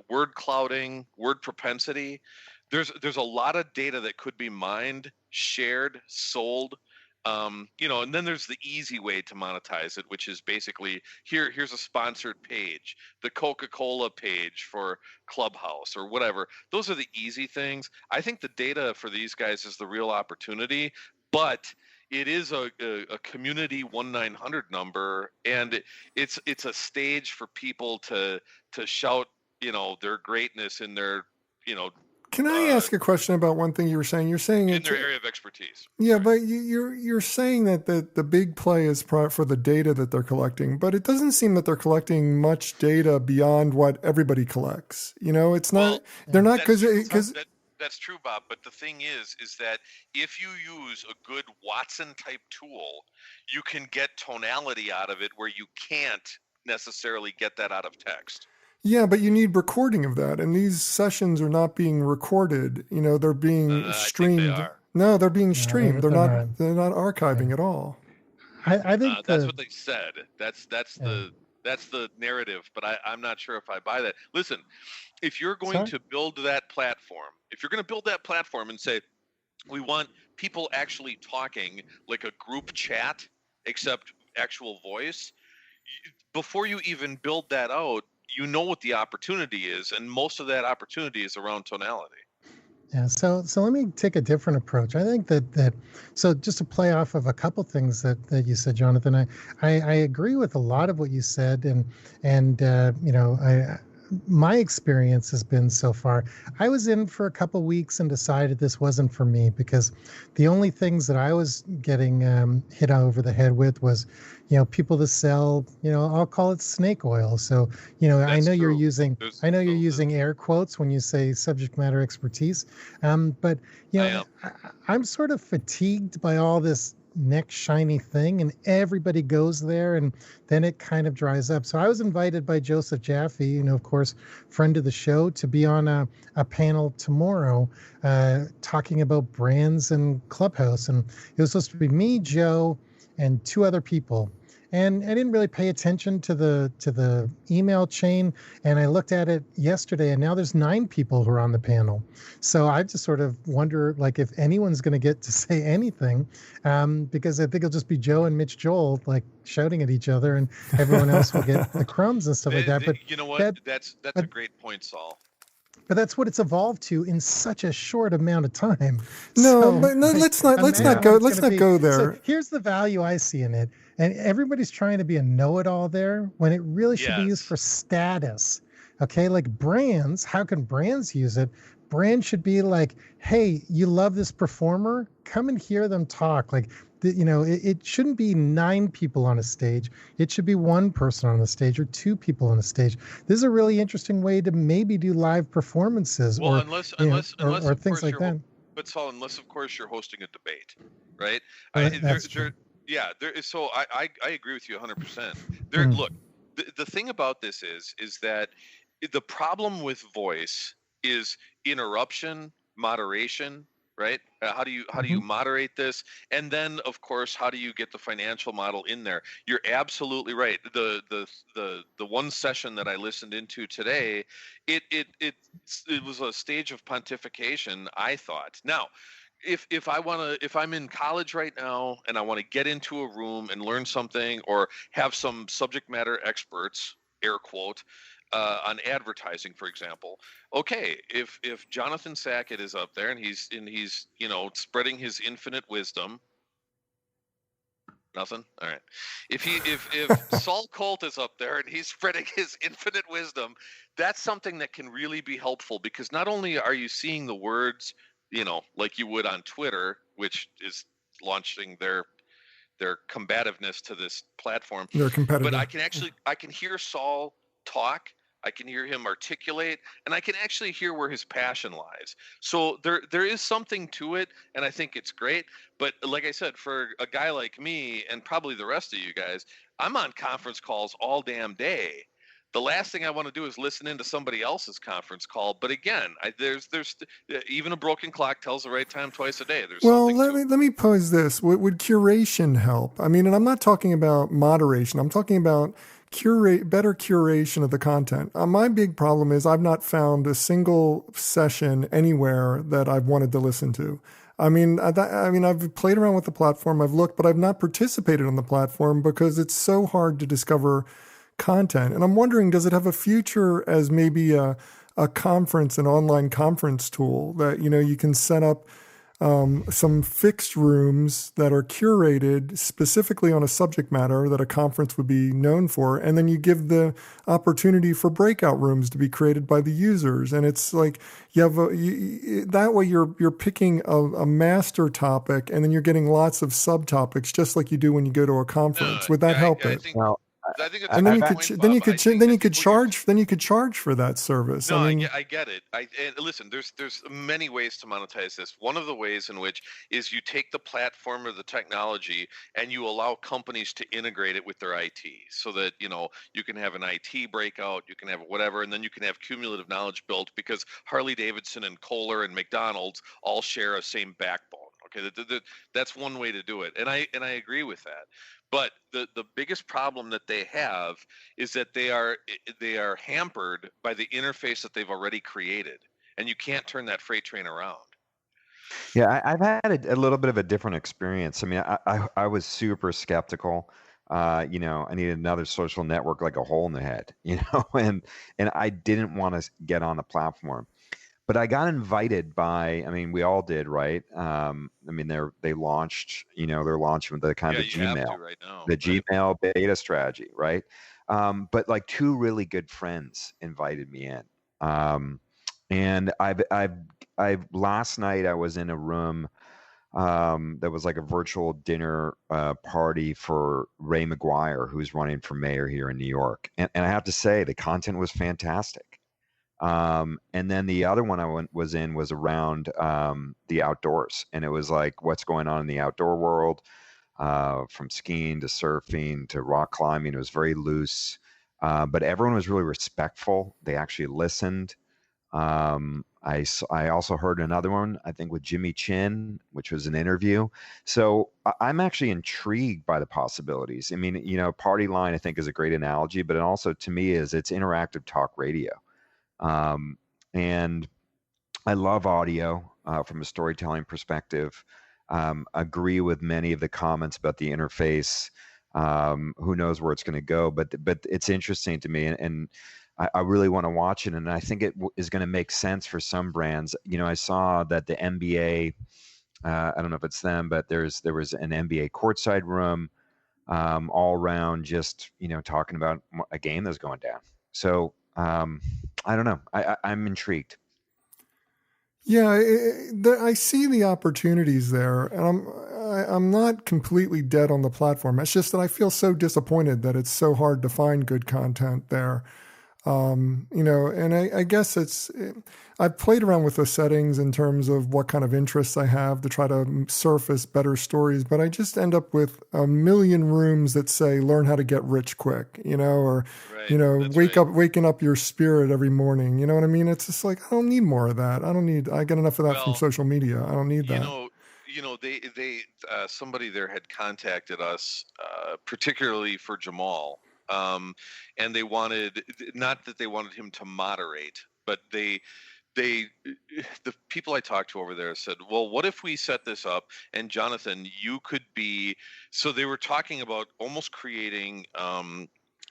word clouding, word propensity. There's a lot of data that could be mined, shared, sold. And then there's the easy way to monetize it, which is basically here's a sponsored page, the Coca-Cola page for Clubhouse or whatever. Those are the easy things. I think the data for these guys is the real opportunity, but it is a community 1-900 number, and it's a stage for people to shout, their greatness in their, Can I ask a question about one thing you were saying? You're saying in their area of expertise. Yeah, but you're saying that the big play is for the data that they're collecting, but it doesn't seem that they're collecting much data beyond what everybody collects. It's not. They're not because. That's true, Bob. But the thing is that if you use a good Watson type tool, you can get tonality out of it where you can't necessarily get that out of text. Yeah, but you need recording of that, and these sessions are not being recorded. They're being streamed. I think they are. No, they're being streamed. They're not. not. They're not archiving at all. I think that's what they said. That's the narrative, but I'm not sure if I buy that. Listen, if you're going to build that platform, and say, we want people actually talking like a group chat, except actual voice, before you even build that out, you know what the opportunity is, and most of that opportunity is around tonality. Yeah, so let me take a different approach. I think that so just to play off of a couple things that you said, Jonathan, I agree with a lot of what you said, and my experience has been so far. I was in for a couple weeks and decided this wasn't for me because the only things that I was getting hit over the head with was, people to sell, I'll call it snake oil. So, I know you're using air quotes when you say subject matter expertise. But, I'm sort of fatigued by all this next shiny thing, and everybody goes there, and then it kind of dries up. So I was invited by Joseph Jaffe, of course, friend of the show, to be on a panel tomorrow talking about brands and Clubhouse. And it was supposed to be me, Joe, and two other people. And I didn't really pay attention to the email chain. And I looked at it yesterday, and now there's 9 people who are on the panel. So I just sort of wonder, if anyone's going to get to say anything, because I think it'll just be Joe and Mitch Joel, shouting at each other, and everyone else will get the crumbs and stuff like that. But you know what? That's a great point, Saul. But that's what it's evolved to in such a short amount of time. Let's not go there. So here's the value I see in it. And everybody's trying to be a know-it-all there when it really should be used for status. Okay, like brands, how can brands use it? Brands should be like, hey, you love this performer? Come and hear them talk. It shouldn't be 9 people on a stage. It should be 1 person on the stage or 2 people on the stage. This is a really interesting way to maybe do live performances or things like that. But Saul, unless of course you're hosting a debate, right? That's true. Yeah, there is. So I agree with you 100%. Look, the thing about this is that the problem with voice is interruption, moderation, right? How do you moderate this? And then of course, how do you get the financial model in there? You're absolutely right. The one session that I listened into today, it was a stage of pontification, I thought. Now, if I'm in college right now and I want to get into a room and learn something or have some subject matter experts, air quote, on advertising, for example. Okay, if Jonathan Sackett is up there and he's spreading his infinite wisdom. Nothing? All right. If Saul Colt is up there and he's spreading his infinite wisdom, that's something that can really be helpful, because not only are you seeing the words, like you would on Twitter, which is launching their combativeness to this platform. They're competitive. But I can hear Saul talk. I can hear him articulate, and I can actually hear where his passion lies. So there is something to it, and I think it's great. But like I said, for a guy like me and probably the rest of you guys, I'm on conference calls all damn day. The last thing I want to do is listen into somebody else's conference call. But again, there's even a broken clock tells the right time twice a day. Let me pose this: would curation help? I mean, and I'm not talking about moderation. I'm talking about better curation of the content. My big problem is I've not found a single session anywhere that I've wanted to listen to. I've played around with the platform, I've looked, but I've not participated on the platform because it's so hard to discover content. And I'm wondering, does it have a future as maybe a conference, an online conference tool that, you can set up some fixed rooms that are curated specifically on a subject matter that a conference would be known for. And then you give the opportunity for breakout rooms to be created by the users. And it's like you have that way you're picking a master topic, and then you're getting lots of subtopics, just like you do when you go to a conference. Would that help it? I think it's and then you could charge for that service. No, I get it. And listen, there's many ways to monetize this. One of the ways in which is you take the platform or the technology and you allow companies to integrate it with their IT, so that you can have an IT breakout, you can have whatever, and then you can have cumulative knowledge built because Harley Davidson and Kohler and McDonald's all share a same backbone. Okay, that's one way to do it, and I agree with that. But the biggest problem that they have is that they are hampered by the interface that they've already created, and you can't turn that freight train around. Yeah, I've had a little bit of a different experience. I mean, I was super skeptical. I needed another social network like a hole in the head, and I didn't want to get on the platform. But I got invited by, we all did, right? They launched, they're launching the kind of Gmail, right now, the Gmail beta strategy, right? But like two really good friends invited me in. And I've last night I was in a room that was like a virtual dinner party for Ray McGuire, who's running for mayor here in New York. And I have to say, the content was fantastic. And then the other one I was around the outdoors, and it was like what's going on in the outdoor world, from skiing to surfing to rock climbing. It was very loose, but everyone was really respectful. They actually listened. I also heard another one, I think, with Jimmy Chin, which was an interview. So I'm actually intrigued by the possibilities. Party Line, I think, is a great analogy, but it also, to me, it's interactive talk radio. And I love audio from a storytelling perspective. Agree with many of the comments about the interface. Who knows where it's going to go, but it's interesting to me, and I really want to watch it. And I think it is going to make sense for some brands. I saw that the NBA, I don't know if it's them, but there was an NBA courtside room, all around, just talking about a game that's going down. So I don't know. I'm intrigued. Yeah, I see the opportunities there, and I'm not completely dead on the platform. It's just that I feel so disappointed that it's so hard to find good content there. And I guess I've played around with the settings in terms of what kind of interests I have to try to surface better stories, but I just end up with a million rooms that say, learn how to get rich quick, or, waking up your spirit every morning. You know what I mean? It's just like, I don't need more of that. I get enough of that from social media. I don't need that. They somebody there had contacted us, particularly for Jamal. And they wanted, not that they wanted him to moderate, but the people I talked to over there said, well, what if we set this up and Jonathan, you could be, so they were talking about almost creating,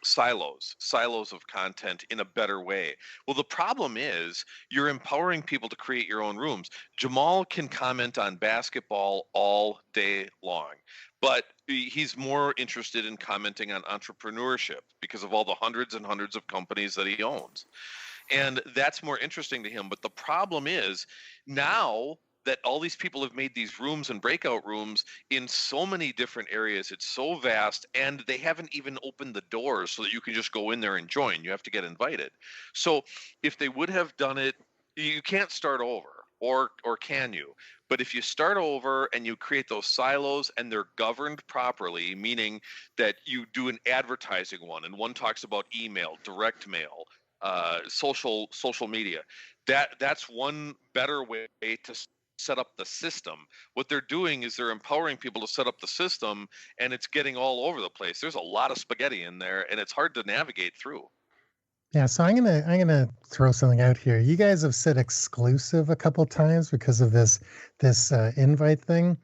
silos of content in a better way. Well, the problem is you're empowering people to create your own rooms. Jamal can comment on basketball all day long, but he's more interested in commenting on entrepreneurship because of all the hundreds and hundreds of companies that he owns. And that's more interesting to him. But the problem is now that all these people have made these rooms and breakout rooms in so many different areas, it's so vast, and they haven't even opened the doors so that you can just go in there and join. You have to get invited. So if they would have done it, you can't start over, or can you? But if you start over and you create those silos and they're governed properly, meaning that you do an advertising one, and one talks about email, direct mail, social media, that's one better way to set up the system. What they're doing is they're empowering people to set up the system, and it's getting all over the place. There's a lot of spaghetti in there, and it's hard to navigate through. Yeah, so I'm gonna throw something out here. You guys have said exclusive a couple times because of this invite thing.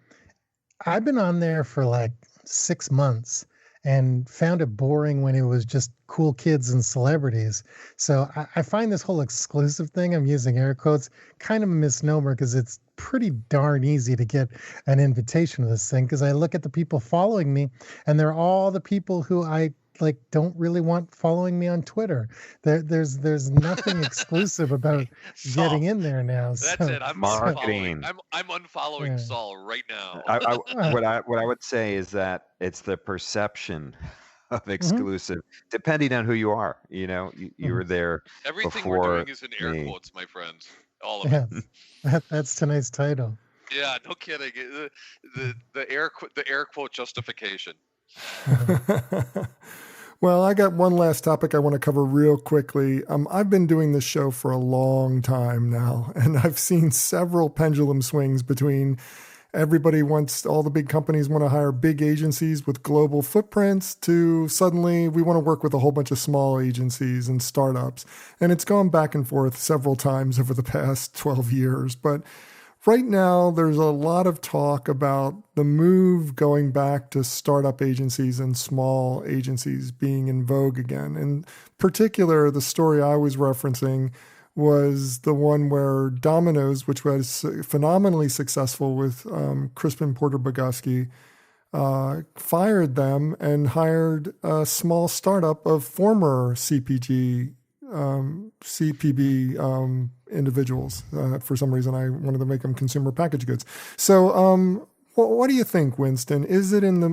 I've been on there for like 6 months, and found it boring when it was just cool kids and celebrities. So I find this whole exclusive thing, I'm using air quotes, kind of a misnomer because it's pretty darn easy to get an invitation to this thing. Because I look at the people following me, and they're all the people who I like don't really want following me on Twitter. There's nothing exclusive about Saul, getting in there now. that's So, it. I'm Marketing. unfollowing. I'm unfollowing Yeah. Saul right now. What I would say is that it's the perception of Mhm. exclusive, depending on who you are. You know, you were there Everything we're before doing is in air me. quotes, my friends. All of it. Yes, that's tonight's title. Yeah, no kidding. The air quote justification. Well, I got one last topic I want to cover real quickly. I've been doing this show for a long time now, and I've seen several pendulum swings between everybody wants, all the big companies want to hire big agencies with global footprints to suddenly we want to work with a whole bunch of small agencies and startups. And it's gone back and forth several times over the past 12 years. But right now, there's a lot of talk about the move going back to startup agencies and small agencies being in vogue again. In particular, the story I was referencing was the one where Domino's, which was phenomenally successful with Crispin Porter Bogusky, fired them and hired a small startup of former CPB individuals. For some reason, I wanted to make them consumer packaged goods. So, what do you think, Winston?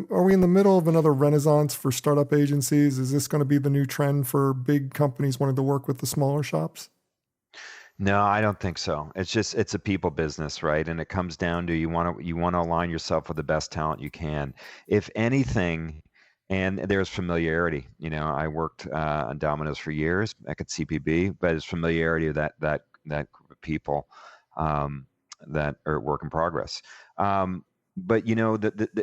Are we in the middle of another renaissance for startup agencies? Is this going to be the new trend for big companies wanting to work with the smaller shops? No, I don't think so. It's a people business, right? And it comes down to you want to align yourself with the best talent you can. If anything, and there's familiarity. You know, I worked on Domino's for years back at CPB, but it's familiarity of that group of people that are work in progress. But you know,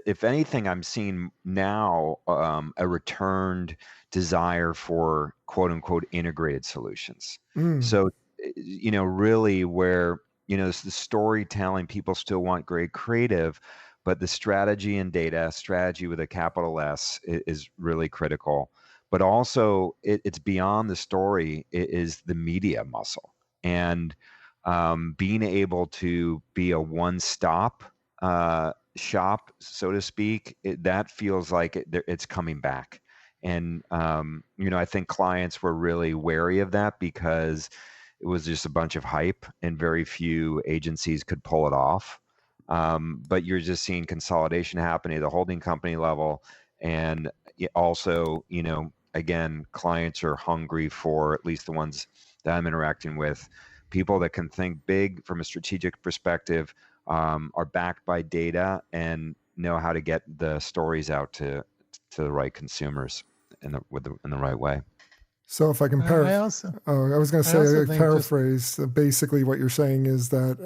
if anything, I'm seeing now a returned desire for quote unquote integrated solutions. So, you know, really where, you know, it's the storytelling, people still want great creative, but the strategy and data, strategy with a capital S, is really critical. But also, it's beyond the story, it is the media muscle. And being able to be a one-stop shop, so to speak, that feels like it's coming back. And, you know, I think clients were really wary of that because it was just a bunch of hype and very few agencies could pull it off. But you're just seeing consolidation happening at the holding company level. And also, you know, again, clients are hungry for, at least the ones that I'm interacting with, people that can think big from a strategic perspective, are backed by data and know how to get the stories out to the right consumers in the right way. So if I can I also paraphrase, basically what you're saying is that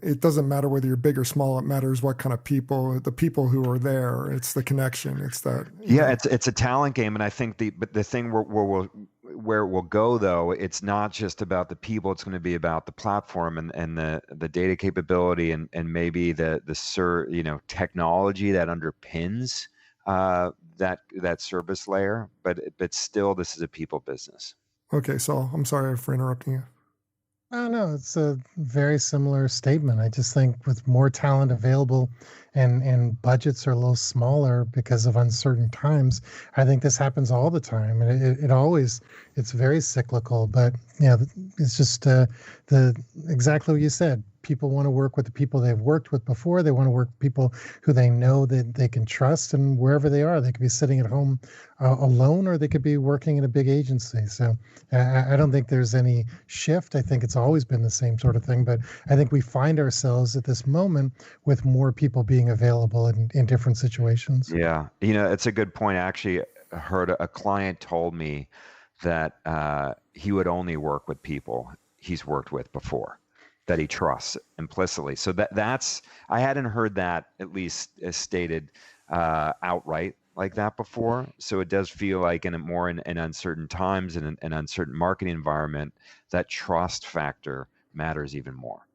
it doesn't matter whether you're big or small. It matters what kind of people, the people who are there. It's the connection. It's that. Yeah, it's a talent game, and I think the thing where it will go though, it's not just about the people. It's going to be about the platform and the data capability and maybe the technology that underpins that service layer, but still, this is a people business. Okay, Saul, I'm sorry for interrupting you. I don't know. It's a very similar statement. I just think with more talent available and budgets are a little smaller because of uncertain times, I think this happens all the time. And it's very cyclical, but yeah, it's just exactly what you said. People want to work with the people they've worked with before. They want to work with people who they know that they can trust, and wherever they are, they could be sitting at home alone, or they could be working in a big agency. So I don't think there's any shift. I think it's always been the same sort of thing, but I think we find ourselves at this moment with more people being available in different situations. Yeah, you know, it's a good point. I actually heard a client told me that he would only work with people he's worked with before, that he trusts implicitly. So that's I hadn't heard that at least stated outright like that before. So it does feel like in uncertain times and an uncertain marketing environment, that trust factor matters even more.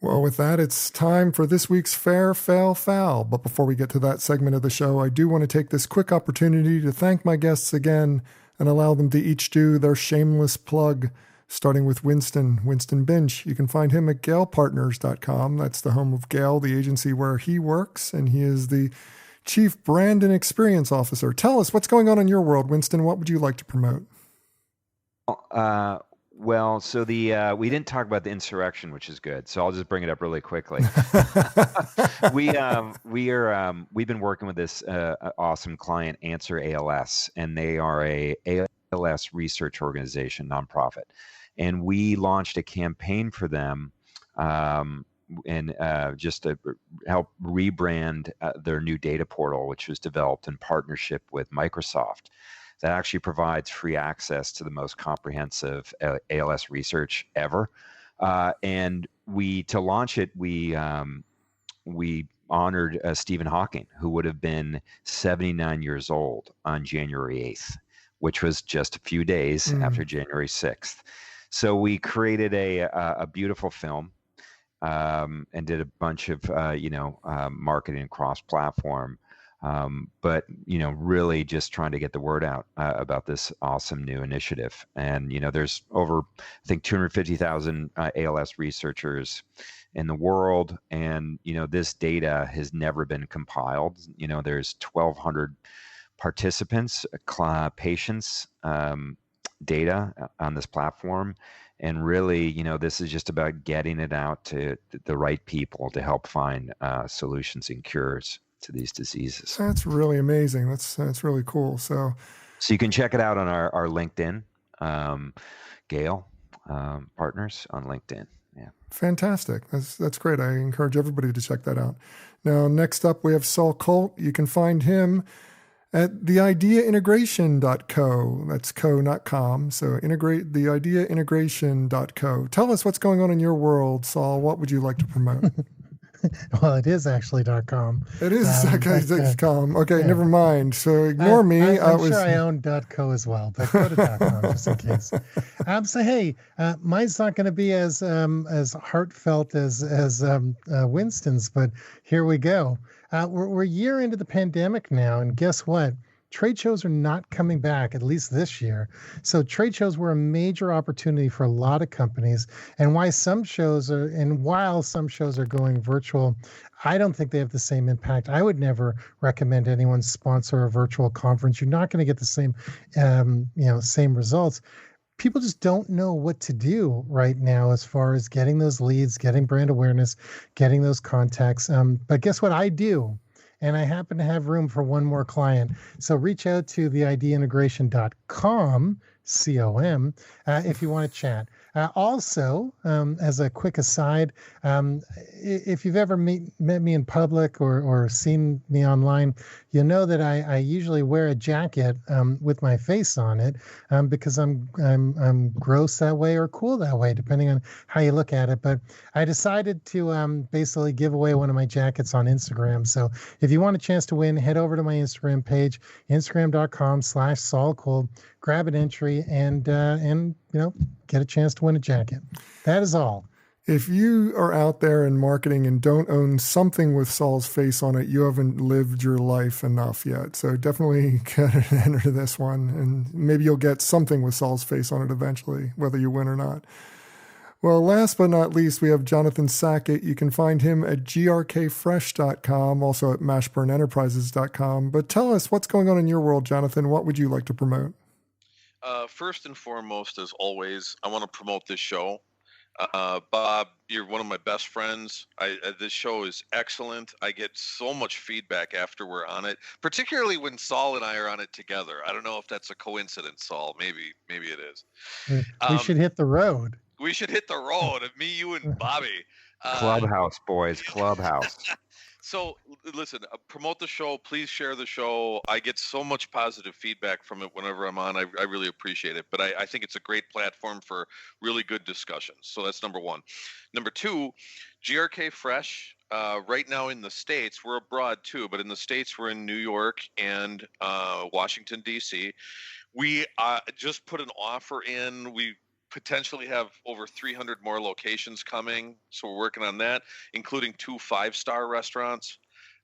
Well, with that, it's time for this week's Fair, Fail, Foul. But before we get to that segment of the show, I do want to take this quick opportunity to thank my guests again and allow them to each do their shameless plug, starting with Winston Binch. You can find him at galepartners.com. That's the home of Gale, the agency where he works, and he is the Chief Brand and Experience Officer. Tell us what's going on in your world, Winston. What would you like to promote? Well, so we didn't talk about the insurrection, which is good. So I'll just bring it up really quickly. We've been working with this awesome client, Answer ALS, and they are a ALS research organization, nonprofit, and we launched a campaign for them, and just to help rebrand their new data portal, which was developed in partnership with Microsoft. That actually provides free access to the most comprehensive ALS research ever. And to launch it, we honored Stephen Hawking, who would have been 79 years old on January 8th, which was just a few days after January 6th. So we created a beautiful film and did a bunch of marketing cross-platform. But really just trying to get the word out about this awesome new initiative. And there's over, I think, 250,000 ALS researchers in the world, and this data has never been compiled. There's 1,200 participants, patients, data on this platform. And really, this is just about getting it out to the right people to help find solutions and cures to these diseases. That's really amazing. That's really cool. So you can check it out on our LinkedIn, Gale Partners on LinkedIn. Yeah. Fantastic. That's great. I encourage everybody to check that out. Now, next up, we have Saul Colt. You can find him at theideaintegration.co. That's co, not com. So theideaintegration.co. Tell us what's going on in your world, Saul. What would you like to promote? Well, it is actually .com. It is .com. Okay, yeah. Never mind. So ignore me. I'm sure I own .co as well, but go to .com just in case. So hey, mine's not going to be as heartfelt as Winston's, but here we go. We're a year into the pandemic now, and guess what? Trade shows are not coming back, at least this year. So trade shows were a major opportunity for a lot of companies. And while some shows are going virtual, I don't think they have the same impact. I would never recommend anyone sponsor a virtual conference. You're not going to get the same, same results. People just don't know what to do right now as far as getting those leads, getting brand awareness, getting those contacts. But guess what? I do. And I happen to have room for one more client. So reach out to theideaintegration.com, C-O-M, if you want to chat. Also, as a quick aside, if you've ever met me in public or seen me online, you know that I usually wear a jacket with my face on it because I'm gross that way or cool that way, depending on how you look at it. But I decided to basically give away one of my jackets on Instagram. So if you want a chance to win, head over to my Instagram page, instagram.com/Saul Colt, grab an entry and get a chance to win a jacket. That is all. If you are out there in marketing and don't own something with Saul's face on it, you haven't lived your life enough yet. So definitely enter this one, and maybe you'll get something with Saul's face on it eventually, whether you win or not. Well, last but not least, we have Jonathan Sackett. You can find him at grkfresh.com, also at mashburnenterprises.com. But tell us what's going on in your world, Jonathan. What would you like to promote? First and foremost, as always, I want to promote this show. Bob, you're one of my best friends. This show is excellent. I get so much feedback after we're on it, particularly when Saul and I are on it together. I don't know if that's a coincidence, Saul. Maybe it is. We should hit the road. We should hit the road. Me, you, and Bobby. Clubhouse, boys. Clubhouse. So listen, promote the show. Please share the show. I get so much positive feedback from it whenever I'm on. I really appreciate it. But I think it's a great platform for really good discussions. So that's number one. Number two, GRK Fresh. Right now in the States, we're abroad too, but in the States, we're in New York and Washington, D.C. We just put an offer in. potentially have over 300 more locations coming. So we're working on that, including 2 5-star restaurants.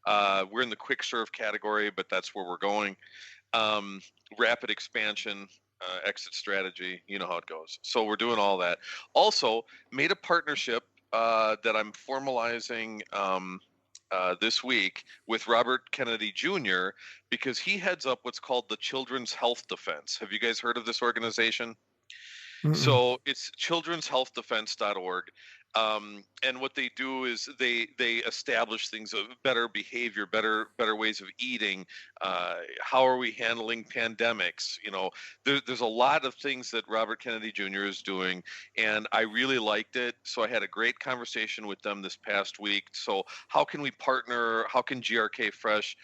We're in the quick serve category, but that's where we're going. Rapid expansion, exit strategy, you know how it goes. So we're doing all that. Also, made a partnership that I'm formalizing this week with Robert Kennedy Jr. because he heads up what's called the Children's Health Defense. Have you guys heard of this organization? Mm-mm. So it's childrenshealthdefense.org. And what they do is they establish things of better behavior, better ways of eating. How are we handling pandemics? You know, there's a lot of things that Robert Kennedy Jr. is doing, and I really liked it. So I had a great conversation with them this past week. So how can we partner? How can GRK Fresh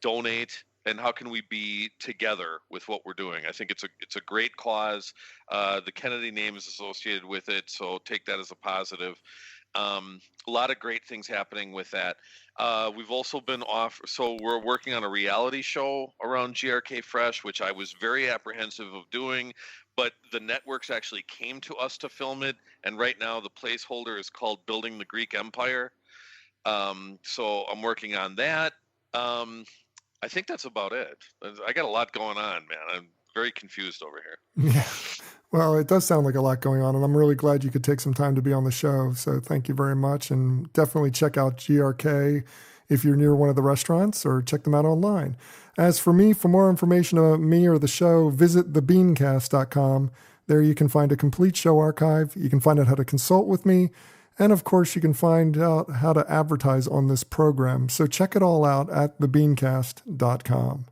donate? And how can we be together with what we're doing? I think it's a great cause. The Kennedy name is associated with it, so take that as a positive. A lot of great things happening with that. We've also been so we're working on a reality show around GRK Fresh, which I was very apprehensive of doing, but the networks actually came to us to film it, and right now the placeholder is called Building the Greek Empire. So I'm working on that. I think that's about it. I got a lot going on, man. I'm very confused over here. Yeah. Well, it does sound like a lot going on, and I'm really glad you could take some time to be on the show. So thank you very much, and definitely check out GRK if you're near one of the restaurants, or check them out online. As for me, for more information about me or the show, visit thebeancast.com. There you can find a complete show archive. You can find out how to consult with me. And of course, you can find out how to advertise on this program. So check it all out at thebeancast.com.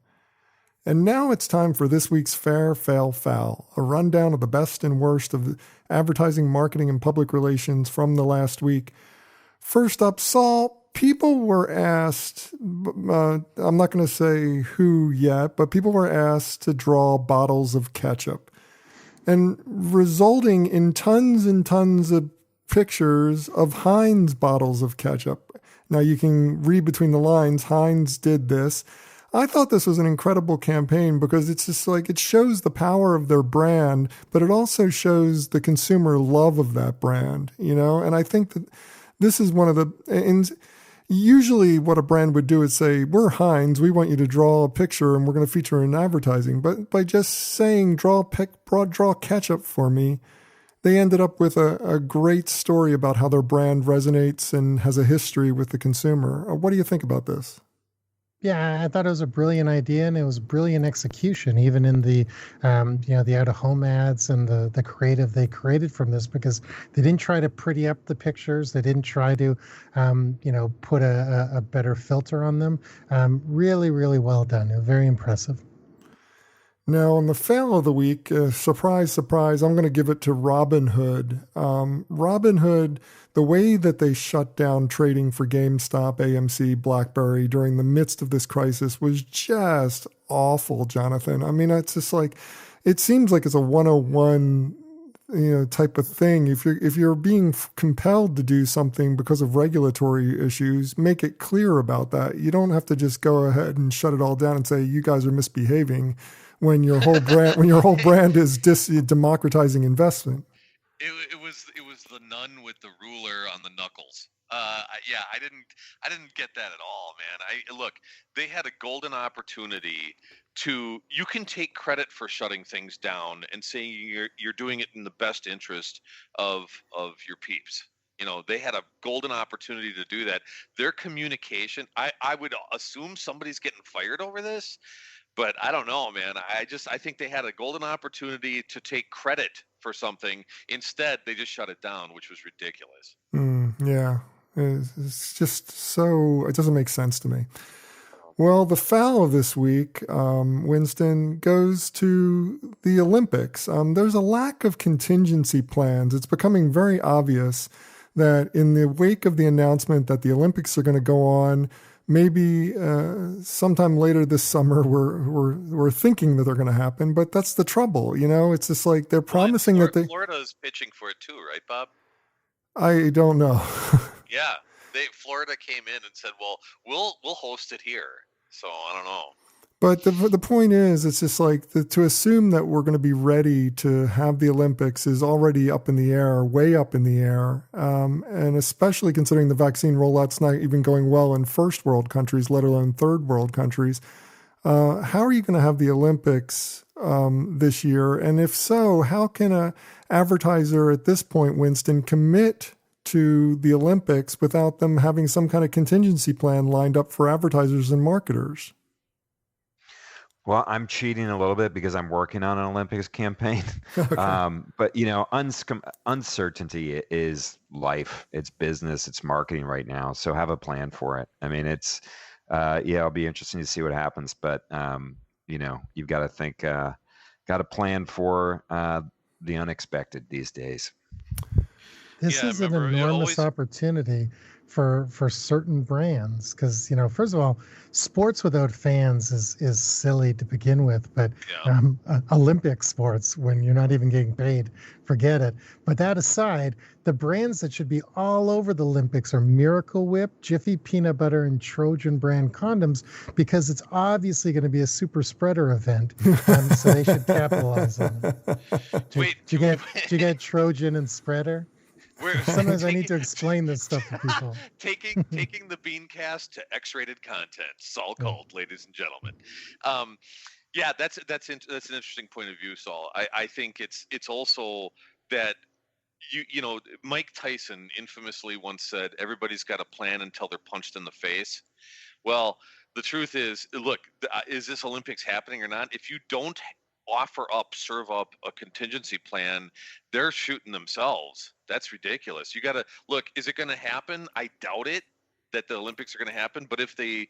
And now it's time for this week's Fair, Fail, Foul, a rundown of the best and worst of the advertising, marketing, and public relations from the last week. First up, Saul, people were asked, I'm not going to say who yet, but people were asked to draw bottles of ketchup, and resulting in tons and tons of pictures of Heinz bottles of ketchup. Now you can read between the lines, Heinz did this. I thought this was an incredible campaign because it's just like, it shows the power of their brand, but it also shows the consumer love of that brand, you know? And I think that this is one of the, and usually what a brand would do is say, we're Heinz, we want you to draw a picture and we're going to feature in advertising. But by just saying, draw ketchup for me, they ended up with a great story about how their brand resonates and has a history with the consumer. What do you think about this? Yeah, I thought it was a brilliant idea, and it was brilliant execution, even in the, the out-of-home ads and the creative they created from this, because they didn't try to pretty up the pictures. They didn't try to, put a better filter on them. Really, really well done. Very impressive. Now, on the fail of the week, surprise, surprise, I'm going to give it to Robinhood. Robinhood, the way that they shut down trading for GameStop, AMC, BlackBerry during the midst of this crisis was just awful, Jonathan. I mean, it's just like, it seems like it's a 101 type of thing. If you're being compelled to do something because of regulatory issues, make it clear about that. You don't have to just go ahead and shut it all down and say, you guys are misbehaving, when your whole brand is democratizing investment. It was the nun with the ruler on the knuckles. I didn't get that at all, man. Look, they had a golden opportunity to. You can take credit for shutting things down and saying you're doing it in the best interest of your peeps. You know, they had a golden opportunity to do that. Their communication, I would assume somebody's getting fired over this. But I don't know, man. I think they had a golden opportunity to take credit for something. Instead, they just shut it down, which was ridiculous. Yeah. It's just so, it doesn't make sense to me. Well, the foul of this week, Winston, goes to the Olympics. There's a lack of contingency plans. It's becoming very obvious that in the wake of the announcement that the Olympics are going to go on, maybe sometime later this summer, we're thinking that they're going to happen, but that's the trouble. You know, it's just like they're promising that Florida is pitching for it too, right, Bob? I don't know. Yeah, Florida came in and said, "Well, we'll host it here." So I don't know. But the point is, it's just like to assume that we're going to be ready to have the Olympics is already up in the air, way up in the air. And especially considering the vaccine rollout's not even going well in first world countries, let alone third world countries. How are you going to have the Olympics this year? And if so, how can an advertiser at this point, Winston, commit to the Olympics without them having some kind of contingency plan lined up for advertisers and marketers? Well, I'm cheating a little bit because I'm working on an Olympics campaign. Okay. But, uncertainty is life. It's business. It's marketing right now. So have a plan for it. I mean, it'll be interesting to see what happens. But, you've got to think, got to plan for the unexpected these days. This is an enormous opportunity for certain brands because, first of all, sports without fans is silly to begin with. But Olympic sports, when you're not even getting paid, forget it. But that aside, the brands that should be all over the Olympics are Miracle Whip, Jiffy Peanut Butter, and Trojan brand condoms because it's obviously going to be a super spreader event. So they should capitalize on it. Did you get Trojan and spreader? Sometimes I need to explain this stuff to people. taking the BeanCast to X-rated content. Saul Colt, ladies and gentlemen. That's an interesting point of view, Saul. I think it's also that Mike Tyson infamously once said, "Everybody's got a plan until they're punched in the face." Well, the truth is, look, is this Olympics happening or not? If you don't serve up a contingency plan, they're shooting themselves. That's ridiculous. You got to look, is it going to happen? I doubt it that the Olympics are going to happen, but if they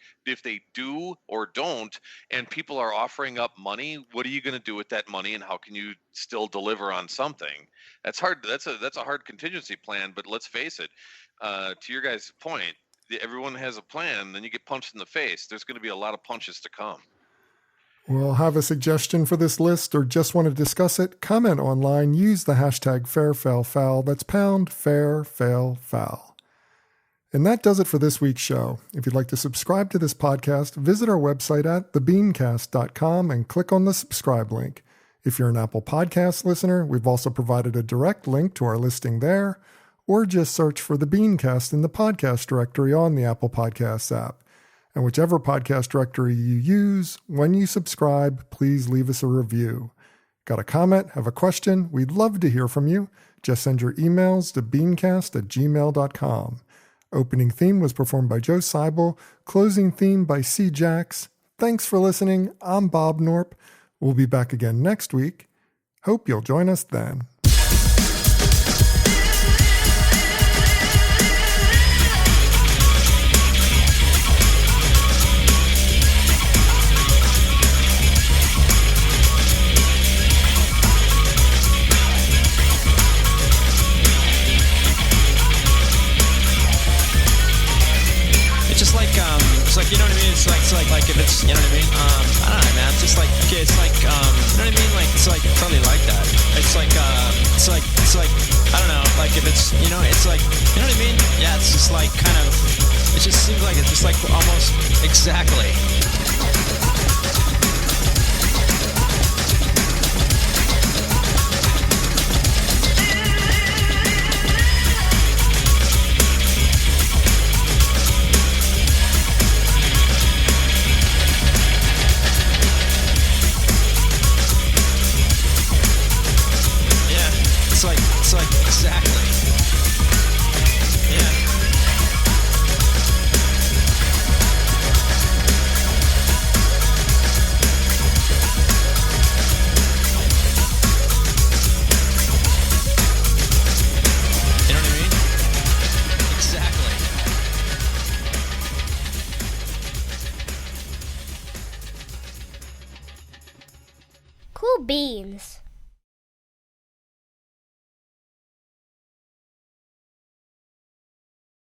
do or don't and people are offering up money, what are you going to do with that money and how can you still deliver on something? That's hard. That's a hard contingency plan, but let's face it, to your guys' point, everyone has a plan, then you get punched in the face. There's going to be a lot of punches to come. Well, have a suggestion for this list or just want to discuss it? Comment online. Use the hashtag FairFailFoul. That's #FairFailFoul. And that does it for this week's show. If you'd like to subscribe to this podcast, visit our website at thebeancast.com and click on the subscribe link. If you're an Apple Podcast listener, we've also provided a direct link to our listing there, or just search for the BeanCast in the podcast directory on the Apple Podcasts app. And whichever podcast directory you use, when you subscribe, please leave us a review. Got a comment? Have a question? We'd love to hear from you. Just send your emails to beancast@gmail.com. Opening theme was performed by Joe Seibel. Closing theme by C. Jax. Thanks for listening. I'm Bob Norp. We'll be back again next week. Hope you'll join us then. You know what I mean? It's like if it's, you know what I mean? I don't know, man. It's just like, okay, it's like, you know what I mean? Like, it's like totally like that. It's like, I don't know, like if it's, it's like, you know what I mean? Yeah, it's just like kind of, it just seems like it's just like almost exactly. It's like exactly. Yeah. You know what I mean? Exactly. Cool beans.